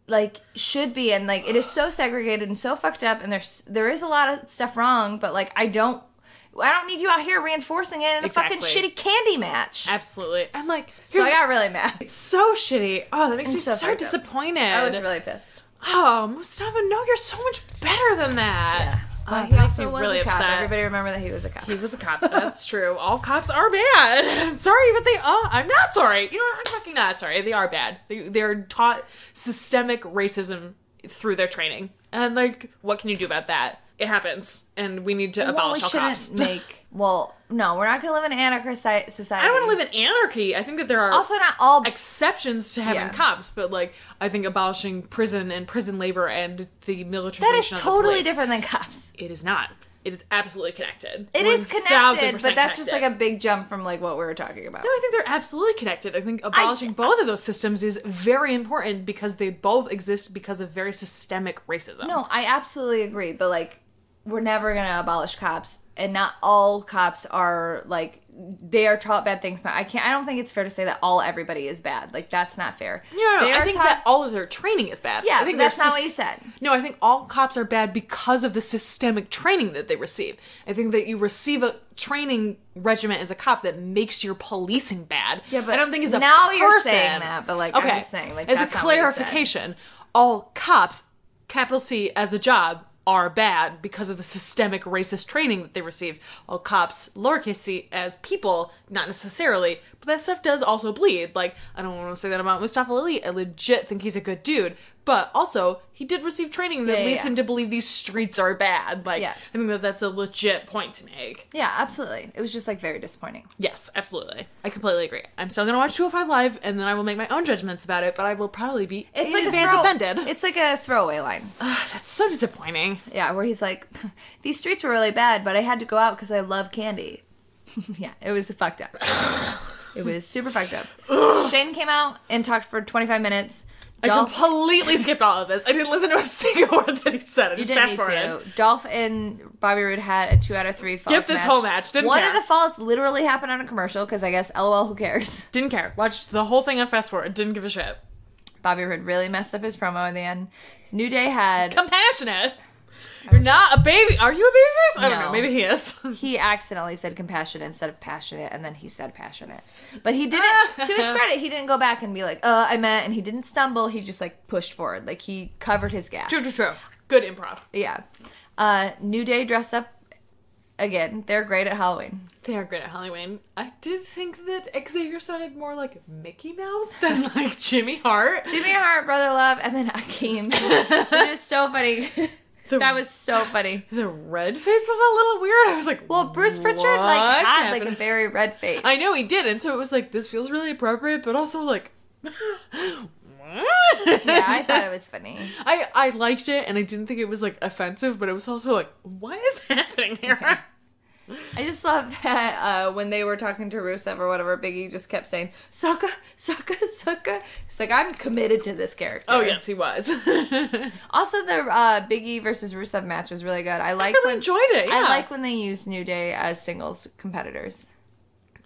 like should be, and like it is so segregated and so fucked up, and there is a lot of stuff wrong, but like I don't need you out here reinforcing it in a fucking shitty candy match. Absolutely. And like, so I got really mad. It's so shitty. Oh, that makes me so disappointed. I was really pissed. Oh, Mustafa, no, you're so much better than that. Yeah. He also was really a cop. Upset. Everybody remember that he was a cop. He was a cop. That's true. All cops are bad. I'm sorry, but they are. I'm not sorry. You know, I'm fucking not sorry. They are bad. They're taught systemic racism through their training. And, like, what can you do about that? It happens. And we need to abolish all cops. No, we're not going to live in an anarchist society. I don't want to live in anarchy. I think that there are also not all exceptions to having cops, but like I think abolishing prison and prison labor and the militarization that is totally different than cops. It is not. It is absolutely connected. It is connected, but that's just like a big jump from like what we were talking about. No, I think they're absolutely connected. I think abolishing both of those systems is very important because they both exist because of very systemic racism. No, I absolutely agree, but like we're never going to abolish cops. And not all cops are, like, they are taught bad things. But I don't think it's fair to say that everybody is bad. Like, that's not fair. No, I think that all of their training is bad. Yeah, I think that's not what you said. No, I think all cops are bad because of the systemic training that they receive. I think that you receive a training regimen as a cop that makes your policing bad. Yeah, but I don't think as a now person, you're saying that, but, like, I'm just saying, like, as a clarification, all cops, capital C, as a job, are bad because of the systemic racist training that they received. All cops, lowercase c, as people, not necessarily, but that stuff does also bleed. Like, I don't want to say that about Mustafa Ali. I legit think he's a good dude. But also, he did receive training that leads him to believe these streets are bad. Like, I think that that's a legit point to make. Yeah, absolutely. It was just, like, very disappointing. Yes, absolutely. I completely agree. I'm still going to watch 205 Live, and then I will make my own judgments about it, but I will probably be in advance offended. It's like a throwaway line. That's so disappointing. Yeah, where he's like, these streets were really bad, but I had to go out because I love candy. Yeah, it was fucked up. It was super fucked up. Shane came out and talked for 25 minutes. I completely skipped all of this. I didn't listen to a single word that he said. I just fast-forwarded. Dolph and Bobby Roode had a 2 out of 3 falls match. Skip this whole match. Didn't care. One of the falls literally happened on a commercial, because I guess, LOL, who cares? Didn't care. Watched the whole thing on fast-forward. Didn't give a shit. Bobby Roode really messed up his promo in the end. New Day had... Compassionate. You're not a baby. Are you a babyface? I don't know. Maybe he is. He accidentally said compassionate instead of passionate, and then he said passionate. But he didn't, to his credit, he didn't go back and be like, I meant, and he didn't stumble. He just, like, pushed forward. Like, he covered his gap. True. Good improv. Yeah. New Day dressed up again. They're great at Halloween. They are great at Halloween. I did think that Xavier sounded more like Mickey Mouse than, like, Jimmy Hart. Jimmy Hart, Brother Love, and then Akeem. It was so funny. That was so funny. The red face was a little weird. I was like, well, Bruce Pritchard had like a very red face. I know he did, and so it was like, this feels really appropriate, but also like, Yeah, I thought it was funny. I liked it, and I didn't think it was, like, offensive, but it was also like, what is happening here? Yeah. I just love that when they were talking to Rusev or whatever, Biggie just kept saying, Sucka, Sucka, Sucka. It's like, I'm committed to this character. Oh, yes, he was. Also, the Biggie versus Rusev match was really good. I really enjoyed it, yeah. I like when they use New Day as singles competitors.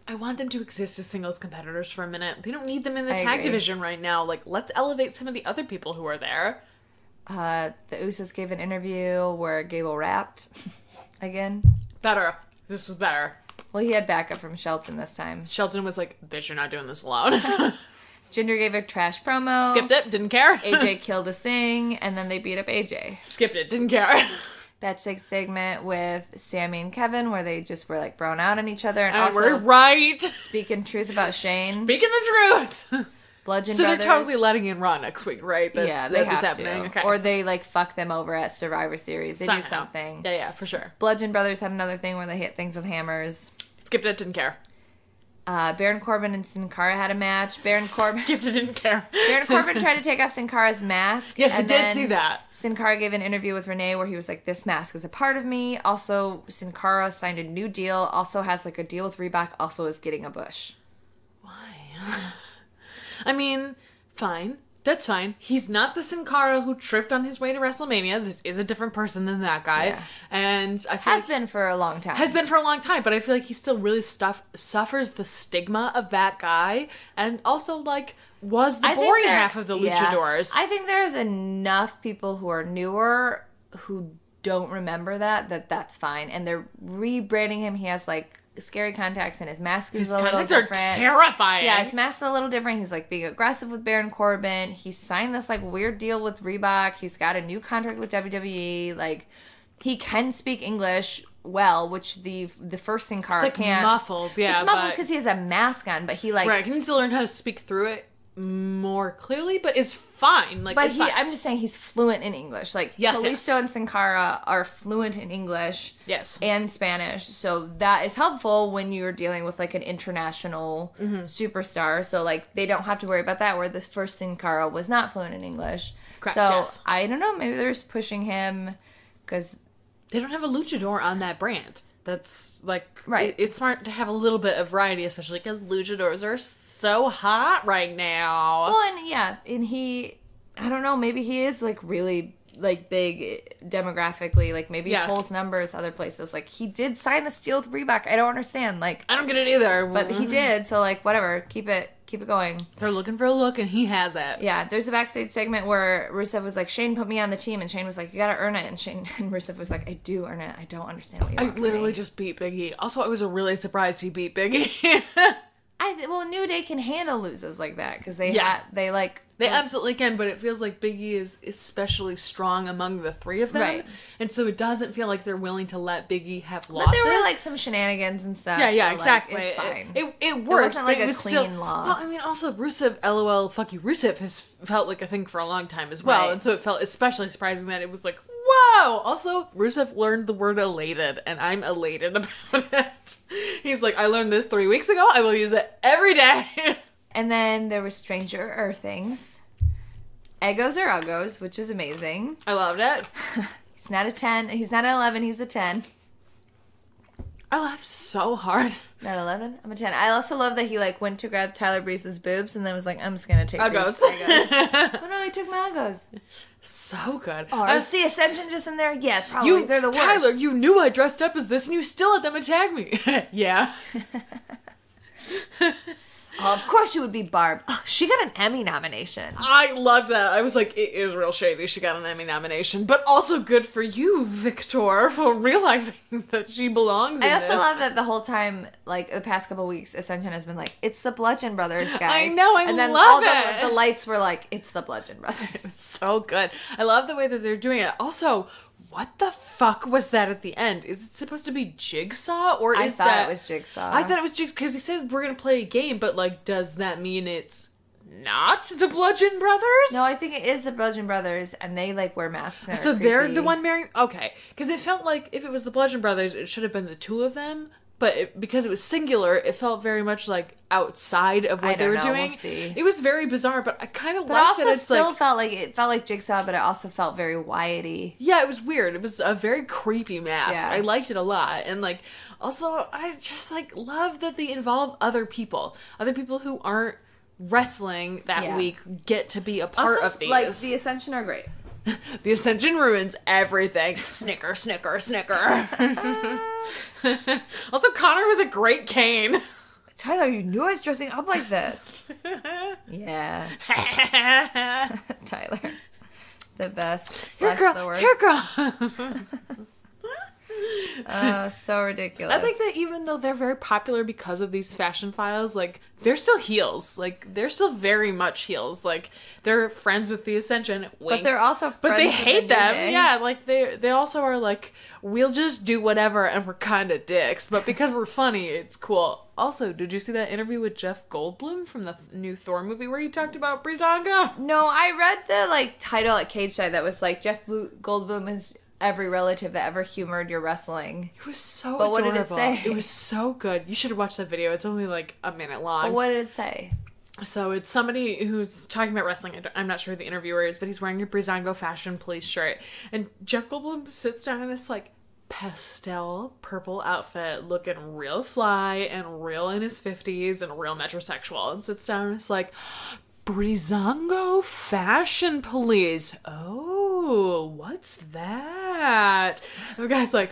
I want them to exist as singles competitors for a minute. They don't need them in the I tag agree. division right now. Like, let's elevate some of the other people who are there. The Usos gave an interview where Gable rapped again. Better. This was better. Well, he had backup from Shelton this time. Shelton was like, bitch, you're not doing this alone. Jinder gave a trash promo. Skipped it, didn't care. AJ killed a Singh, and then they beat up AJ. Skipped it, didn't care. Backstage segment with Sammy and Kevin where they just were like thrown out on each other. And also we're right. speaking truth about Shane. Speaking the truth. Bludgeon So Brothers. they're totally letting in Raw next week, right? That's, yeah, they that's have what's happening. to. Okay. Or they like fuck them over at Survivor Series. They do something. Yeah, for sure. Bludgeon Brothers had another thing where they hit things with hammers. Skipped it, didn't care. Baron Corbin and Sin Cara had a match. Baron Corbin Skipped it, didn't care. Baron Corbin tried to take off Sin Cara's mask. Yeah, I and did then see that. Sin Cara gave an interview with Renee where he was like, this mask is a part of me. Also, Sin Cara signed a new deal. Also has like a deal with Reebok. Also is getting a bush. Why? I mean, fine. That's fine. He's not the Sin Cara who tripped on his way to WrestleMania. This is a different person than that guy. Yeah. And I feel Has been for a long time. Has been for a long time, but I feel like he still really suffers the stigma of that guy, and also, like, was the boring half of the luchadors. I think there's enough people who are newer who don't remember that's fine. And they're rebranding him. He has, like, scary contacts and his mask is a little different. His contacts are terrifying. Yeah, his mask's a little different. He's like being aggressive with Baron Corbin. He signed this like weird deal with Reebok. He's got a new contract with WWE. Like, he can speak English well, which the first Sin Cara It's like can't. muffled, yeah. It's muffled because he has a mask on, but he like right. He needs to learn how to speak through it more clearly, but it's fine. Like, but it's fine. I'm just saying he's fluent in English. Like, Yes, Kalisto and Sin Cara are fluent in English. Yes. And Spanish. So that is helpful when you're dealing with, like, an international superstar. So, like, they don't have to worry about that, where the first Sin Cara was not fluent in English. Correct, so, yes. I don't know. Maybe they're just pushing him because... They don't have a luchador on that brand. That's, like, right. It's smart to have a little bit of variety, especially because luchadors are so hot right now. Well, and yeah, and he... I don't know. Maybe he is, like, really... like big demographically, like maybe he pulls numbers other places. Like, he did sign the deal with Reebok. I don't understand. Like, I don't get it either. But he did, so like whatever. Keep it going. They're looking for a look and he has it. Yeah, there's a backstage segment where Rusev was like, Shane put me on the team, and Shane was like, you gotta earn it, and Rusev was like, I do earn it. I don't understand what you want. I literally just beat Big E. Also, I was really surprised he beat Big E. Well, New Day can handle loses like that because they They absolutely can, but it feels like Big E is especially strong among the three of them. Right. And so it doesn't feel like they're willing to let Big E have losses. But there were like some shenanigans and stuff. Yeah, so, exactly. Like, it's fine. It worked. It wasn't like but a was clean loss. Well, I mean, also Rusev, LOL, fuck you, Rusev has felt like a thing for a long time as well. Right. And so it felt especially surprising that it was like, whoa! Also, Rusev learned the word elated, and I'm elated about it. He's like, I learned this 3 weeks ago. I will use it every day. And then there was Stranger Earthings. Eggos are Uggos, which is amazing. I loved it. He's not a 10. He's not an 11. He's a 10. I laughed so hard. Not 11? I'm a 10. I also love that he, like, went to grab Tyler Breeze's boobs and then was like, I'm just going to take Uggos. these Eggos. Oh, no, he took my Uggos. So good. Is the Ascension just in there? Yeah, probably. They're the worst. Tyler, you knew I dressed up as this and you still let them attack me. Yeah. Oh, of course you would be Barb. Oh, she got an Emmy nomination. I loved that. I was like, it is real shady. She got an Emmy nomination. But also good for you, Victor, for realizing that she belongs in I also this. love that the whole time, like, the past couple weeks, Ascension has been like, it's the Bludgeon Brothers, guys. I know, I and then love all it. The lights were like, it's the Bludgeon Brothers. So good. I love the way that they're doing it. Also, what the fuck was that at the end? Is it supposed to be Jigsaw? Or I is thought that... it was Jigsaw. I thought it was Jigsaw, because they said we're going to play a game, but, like, does that mean it's not the Bludgeon Brothers? No, I think it is the Bludgeon Brothers, and they, like, wear masks and So are they're creepy. the one marrying... Okay. Because it felt like if it was the Bludgeon Brothers, it should have been the two of them, but because it was singular, it felt very much like outside of what they were doing. We'll see. It was very bizarre, but I kind of But liked also that it's still like... it felt like Jigsaw, but it also felt very Wyatt-y. Yeah, it was weird. It was a very creepy mask. Yeah. I liked it a lot. And, like, also, I just, like, love that they involve other people. Other people who aren't wrestling that week get to be a part of these. Like, the Ascension are great. The Ascension ruins everything. Snicker, snicker, snicker. Also, Connor was a great Kane. Tyler, you knew I was dressing up like this. Yeah. Tyler. The best. Slash the worst. Here, girl. Oh, so ridiculous. I think that even though they're very popular because of these fashion files, like, they're still heels. Like, they're still very much heels. Like, they're friends with the Ascension. Wink. But they're also friends But they with hate the New them. Day. Yeah, like, they also are like, we'll just do whatever and we're kind of dicks. But because we're funny, it's cool. Also, did you see that interview with Jeff Goldblum from the new Thor movie where he talked about Breezango? No, I read the, like, title at Cage Side that was like, Jeff Goldblum is every relative that ever humored your wrestling. It was so But adorable. what did it say? It was so good. You should have watched that video. It's only like a minute long. But what did it say? So it's somebody who's talking about wrestling. I'm not sure who the interviewer is, but he's wearing a Breezango Fashion Police shirt. And Jeff Goldblum sits down in this, like, pastel purple outfit looking real fly and real in his 50s and real metrosexual, and sits down and it's like, Breezango Fashion Police. Oh, what's that? And the guy's like,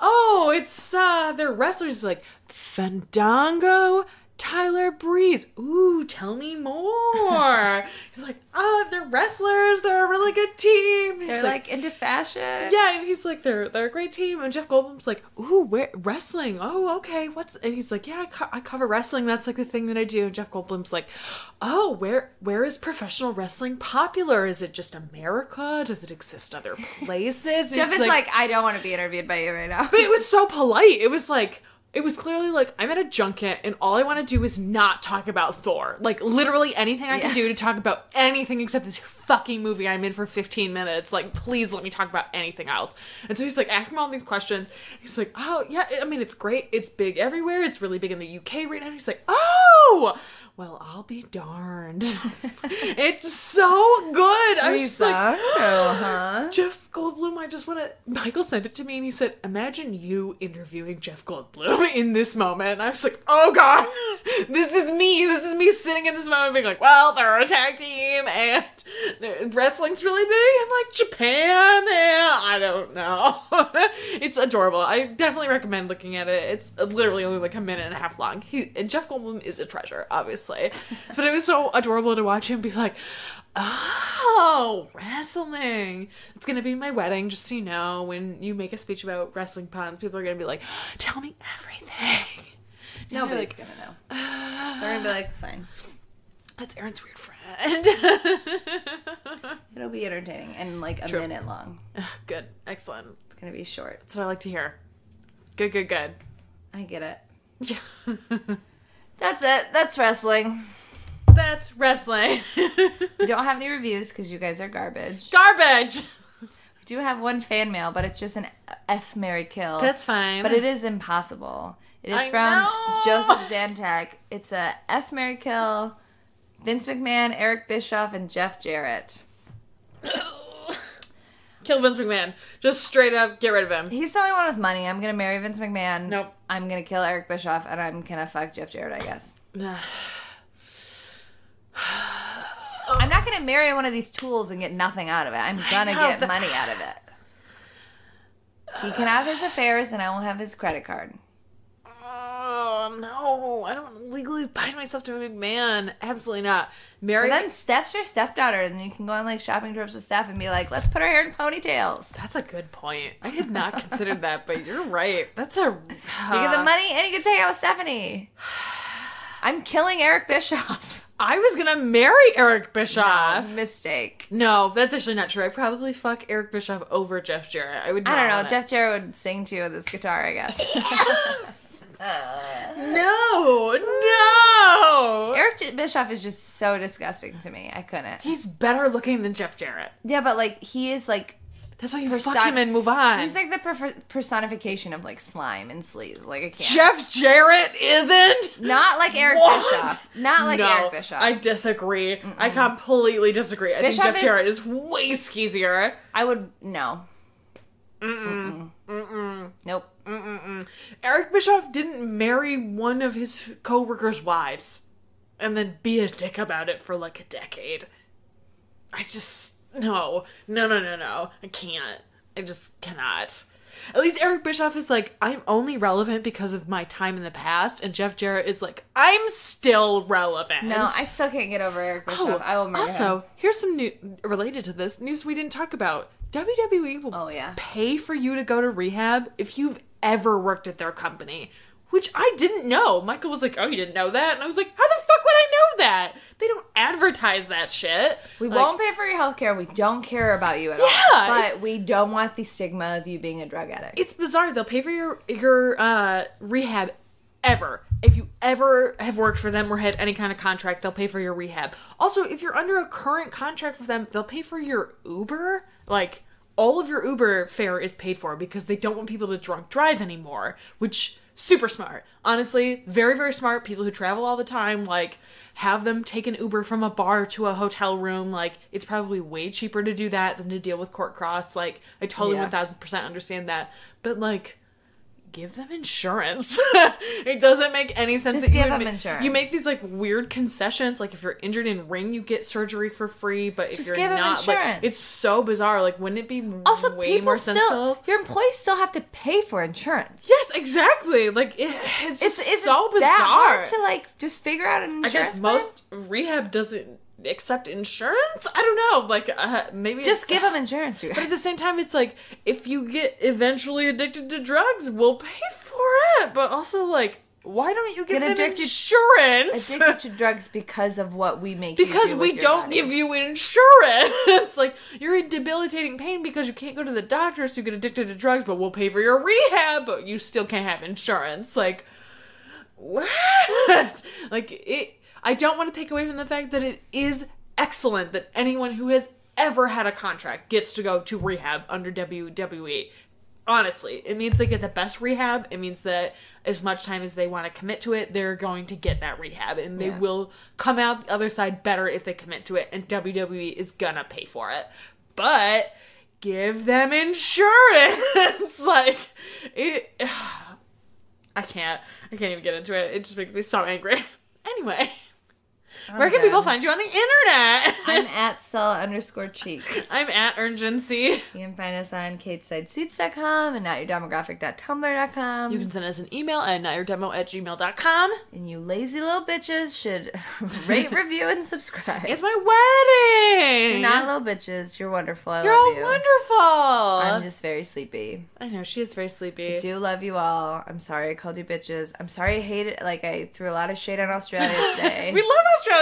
oh, it's they're wrestlers. He's like, Fandango, Tyler Breeze. Ooh, tell me more. He's like, oh, they're wrestlers. They're a really good team. He's They're, like, into fashion? yeah, and he's like, they're a great team. And Jeff Goldblum's like, ooh, wrestling. Oh, okay. And he's like, yeah, I cover wrestling. That's like the thing that I do. And Jeff Goldblum's like, oh, where is professional wrestling popular? Is it just America? Does it exist other places? Jeff is like, I don't want to be interviewed by you right now. But it was so polite. It was like, it was clearly like, I'm at a junket and all I want to do is not talk about Thor. Like, literally anything I can do to talk about anything except this fucking movie I'm in for 15 minutes. Like, please let me talk about anything else. And so he's like asking all these questions. He's like, oh, yeah, I mean, it's great. It's big everywhere. It's really big in the UK right now. And he's like, oh, well, I'll be darned. It's so good. I was just like, Jeff Goldblum, I just want to... Michael sent it to me and he said, imagine you interviewing Jeff Goldblum in this moment. And I was like, oh God, this is me. This is me sitting in this moment being like, well, they're a tag team and wrestling's really big in like Japan and I don't know. It's adorable. I definitely recommend looking at it. It's literally only like a minute and a half long. And Jeff Goldblum is a treasure, obviously. But it was so adorable to watch him be like, oh, wrestling. It's going to be my wedding, just so you know. When you make a speech about wrestling puns, people are going to be like, tell me everything. Nobody's going to know. They're going to be like, fine. That's Erin's weird friend. It'll be entertaining and like a minute long. Good. Excellent. It's going to be short. That's what I like to hear. Good, good, good. I get it. Yeah. That's it. That's wrestling. That's wrestling. We don't have any reviews because you guys are garbage. Garbage! We do have one fan mail, but it's just an F, Marry, Kill. That's fine. But it is impossible. It is I from know. Joseph Zantak. It's a F, Marry, Kill, Vince McMahon, Eric Bischoff, and Jeff Jarrett. Kill Vince McMahon. Just straight up get rid of him. He's the only one with money. I'm going to marry Vince McMahon. Nope. I'm going to kill Eric Bischoff, and I'm going to fuck Jeff Jarrett, I guess. I'm not going to marry one of these tools and get nothing out of it. I'm going to get money out of it. He can have his affairs, and I will have his credit card. Oh, no. I don't legally bind myself to a McMahon. Absolutely not. Marry... But then Steph's your stepdaughter, and then you can go on, like, shopping trips with Steph and be like, let's put her hair in ponytails. That's a good point. I had not considered that, but you're right. That's a... You get the money, and you can take out with Stephanie. I'm killing Eric Bischoff. I was gonna marry Eric Bischoff. No, mistake. No, that's actually not true. I'd probably fuck Eric Bischoff over Jeff Jarrett. I would not I don't know. want it. Jeff Jarrett would sing to you with his guitar, I guess. No! Eric Bischoff is just so disgusting to me. I couldn't. He's better looking than Jeff Jarrett. Yeah, but, like, he is, like, That's why you fuck him and move on. He's like the personification of like slime and sleaze. Like I can't. Jeff Jarrett isn't? Not like Eric Bischoff. Not like Eric Bischoff. I disagree. Mm-mm. I completely disagree. I think Jeff Jarrett is way skeezier. I would, no. Mm-mm. Mm-mm. Nope. Mm-mm. Eric Bischoff didn't marry one of his co-workers' wives and then be a dick about it for like a decade. I just... No. I can't. I just cannot. At least Eric Bischoff is like, I'm only relevant because of my time in the past, and Jeff Jarrett is like, I'm still relevant. No, I still can't get over Eric Bischoff. I will murder him. Here's some news related to this. News we didn't talk about. WWE will pay for you to go to rehab if you've ever worked at their company. Which I didn't know. Michael was like, oh, you didn't know that? And I was like, how the fuck would I know that? They don't advertise that shit. We won't pay for your healthcare. We don't care about you at all. But we don't want the stigma of you being a drug addict. It's bizarre. They'll pay for your rehab ever. If you ever have worked for them or had any kind of contract, they'll pay for your rehab. Also, if you're under a current contract with them, they'll pay for your Uber. Like, all of your Uber fare is paid for because they don't want people to drunk drive anymore, which... Super smart. Honestly, very, very smart. People who travel all the time, like, have them take an Uber from a bar to a hotel room. Like, it's probably way cheaper to do that than to deal with court costs. Like, I totally 1000% understand that. But, like, give them insurance. It doesn't make any sense. Just give them insurance. You make these, like, weird concessions. Like, if you're injured in ring, you get surgery for free. But if you're not, like, it's so bizarre. Like, wouldn't it be way more sensible? Your employees still have to pay for insurance. Yes, exactly. Like, it's so bizarre. That hard to, like, just figure out an insurance I guess most rehab doesn't accept insurance? I don't know. Like, maybe... Just give them insurance, you guys. But at the same time, it's like, if you get eventually addicted to drugs, we'll pay for it. But also, like, why don't you give them insurance? Addicted to drugs because of what we make you do Because we don't give you insurance. Like, you're in debilitating pain because you can't go to the doctor, so you get addicted to drugs, but we'll pay for your rehab, but you still can't have insurance. Like, what? Like, I don't want to take away from the fact that it is excellent that anyone who has ever had a contract gets to go to rehab under WWE. Honestly, it means they get the best rehab. It means that as much time as they want to commit to it, they're going to get that rehab. And they will come out the other side better if they commit to it. And WWE is gonna pay for it. But give them insurance! Like, I can't even get into it. It just makes me so angry. Anyway. Where can people find you on the internet? I'm at Sella_cheeks. I'm at Urgency. You can find us on CageSideSuits.com and notyourdemographic.tumblr.com. You can send us an email at notyourdemo@gmail.com. And you lazy little bitches should rate, review, and subscribe. It's my wedding! You're not little bitches. You're wonderful. I You're love all you. wonderful! I'm just very sleepy. I know, she is very sleepy. I do love you all. I'm sorry I called you bitches. I'm sorry I hated, like, I threw a lot of shade on Australia today. We love Australia!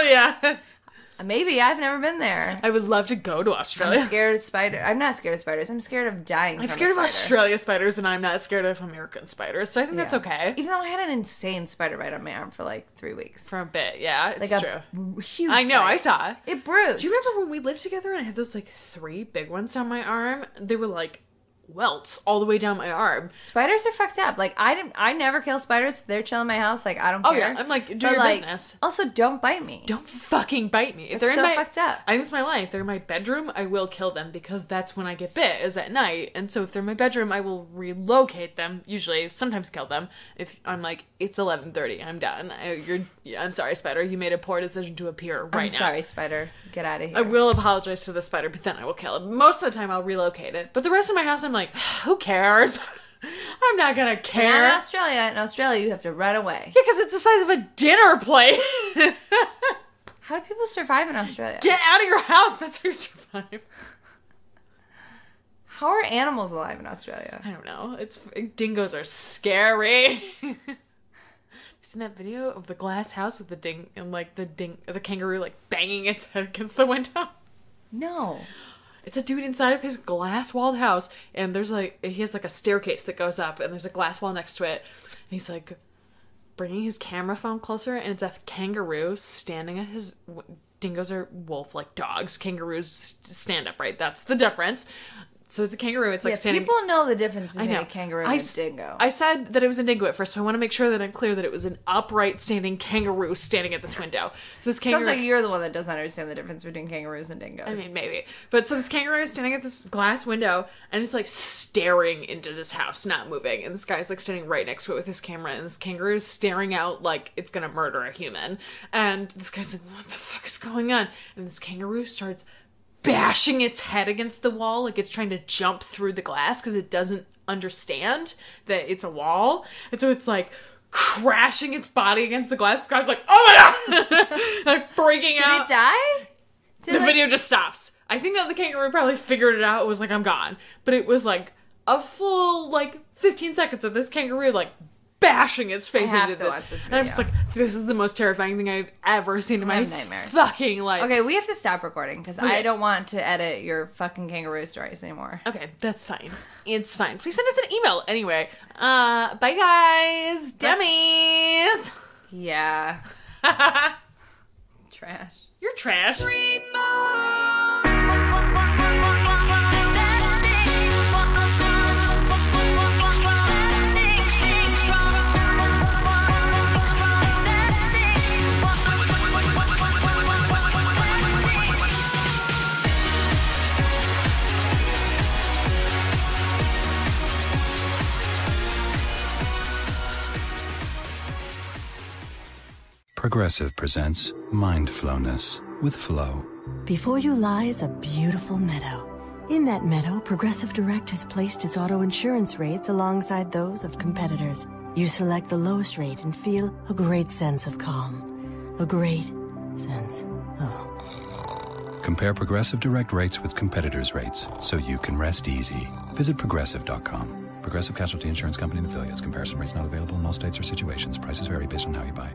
Maybe. I've never been there. I would love to go to Australia. I'm scared of spiders. I'm not scared of spiders. I'm scared of dying I'm scared of Australia spiders, and I'm not scared of American spiders, so I think that's okay. Even though I had an insane spider bite on my arm for like 3 weeks. For a bit, yeah, it's like true. Huge I know, bite. I saw it. It bruised. Do you remember when we lived together and I had those like 3 big ones down my arm? They were like welts all the way down my arm. Spiders are fucked up. Like, I never kill spiders if they're chilling in my house. Like, I don't care. Oh yeah, I'm like, do your business. Also, don't bite me. Don't fucking bite me. If they're fucked up. I think it's my line. If they're in my bedroom, I will kill them because that's when I get bit, is at night. And so if they're in my bedroom, I will relocate them. Usually, sometimes kill them. If I'm like, it's 11:30, I'm done. I'm sorry, spider. You made a poor decision to appear right now. I'm sorry, spider. Get out of here. I will apologize to the spider, but then I will kill it. Most of the time, I'll relocate it. But the rest of my house, I'm like, who cares? I'm not gonna care. In Australia, you have to run away. Yeah, because it's the size of a dinner plate. How do people survive in Australia? Get out of your house. That's how you survive. How are animals alive in Australia? I don't know. Dingoes are scary. You seen that video of the glass house with the kangaroo like banging its head against the window? No. It's a dude inside of his glass-walled house, and he has like a staircase that goes up, and there's a glass wall next to it. And he's like bringing his camera phone closer, and it's a kangaroo standing at his. Dingoes are wolf-like dogs. Kangaroos stand upright. That's the difference. So it's a kangaroo. It's like standing. People know the difference I between know. a kangaroo and a dingo. I said that it was a dingo at first, so I want to make sure that I'm clear that it was an upright standing kangaroo standing at this window. So this kangaroo. Sounds like you're the one that doesn't understand the difference between kangaroos and dingoes. I mean, maybe. But so this kangaroo is standing at this glass window, and it's like staring into this house, not moving. And this guy's like standing right next to it with his camera, and this kangaroo is staring out like it's gonna murder a human. And this guy's like, what the fuck is going on? And this kangaroo starts bashing its head against the wall like it's trying to jump through the glass because it doesn't understand that it's a wall. And so it's like crashing its body against the glass. The guy's like, oh my god! Like freaking out. Did it die? The video just stops. I think that the kangaroo probably figured it out. It was like, I'm gone. But it was like a full like 15 seconds of this kangaroo like bashing its face into this. Watch this and I'm just like, this is the most terrifying thing I've ever seen in my nightmares. Fucking life. Okay, we have to stop recording because I don't want to edit your fucking kangaroo stories anymore. Okay, that's fine. It's fine. Please send us an email. Anyway, bye guys. Dummies. Yeah. Trash. You're trash. Progressive presents Mindfulness with Flo. Before you lies a beautiful meadow. In that meadow, Progressive Direct has placed its auto insurance rates alongside those of competitors. You select the lowest rate and feel a great sense of calm. A great sense of... Compare Progressive Direct rates with competitors' rates so you can rest easy. Visit Progressive.com. Progressive Casualty Insurance Company and affiliates. Comparison rates not available in all states or situations. Prices vary based on how you buy.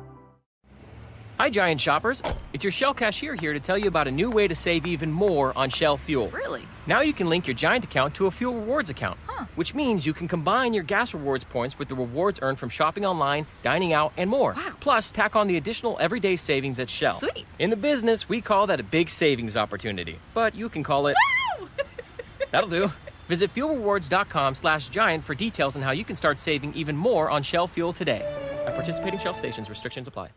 Hi, Giant shoppers. It's your Shell cashier here to tell you about a new way to save even more on Shell fuel. Really? Now you can link your Giant account to a fuel rewards account, which means you can combine your gas rewards points with the rewards earned from shopping online, dining out, and more. Wow. Plus, tack on the additional everyday savings at Shell. Sweet. In the business, we call that a big savings opportunity, but you can call it... Woo! That'll do. Visit fuelrewards.com/giant for details on how you can start saving even more on Shell fuel today. At participating Shell stations, restrictions apply.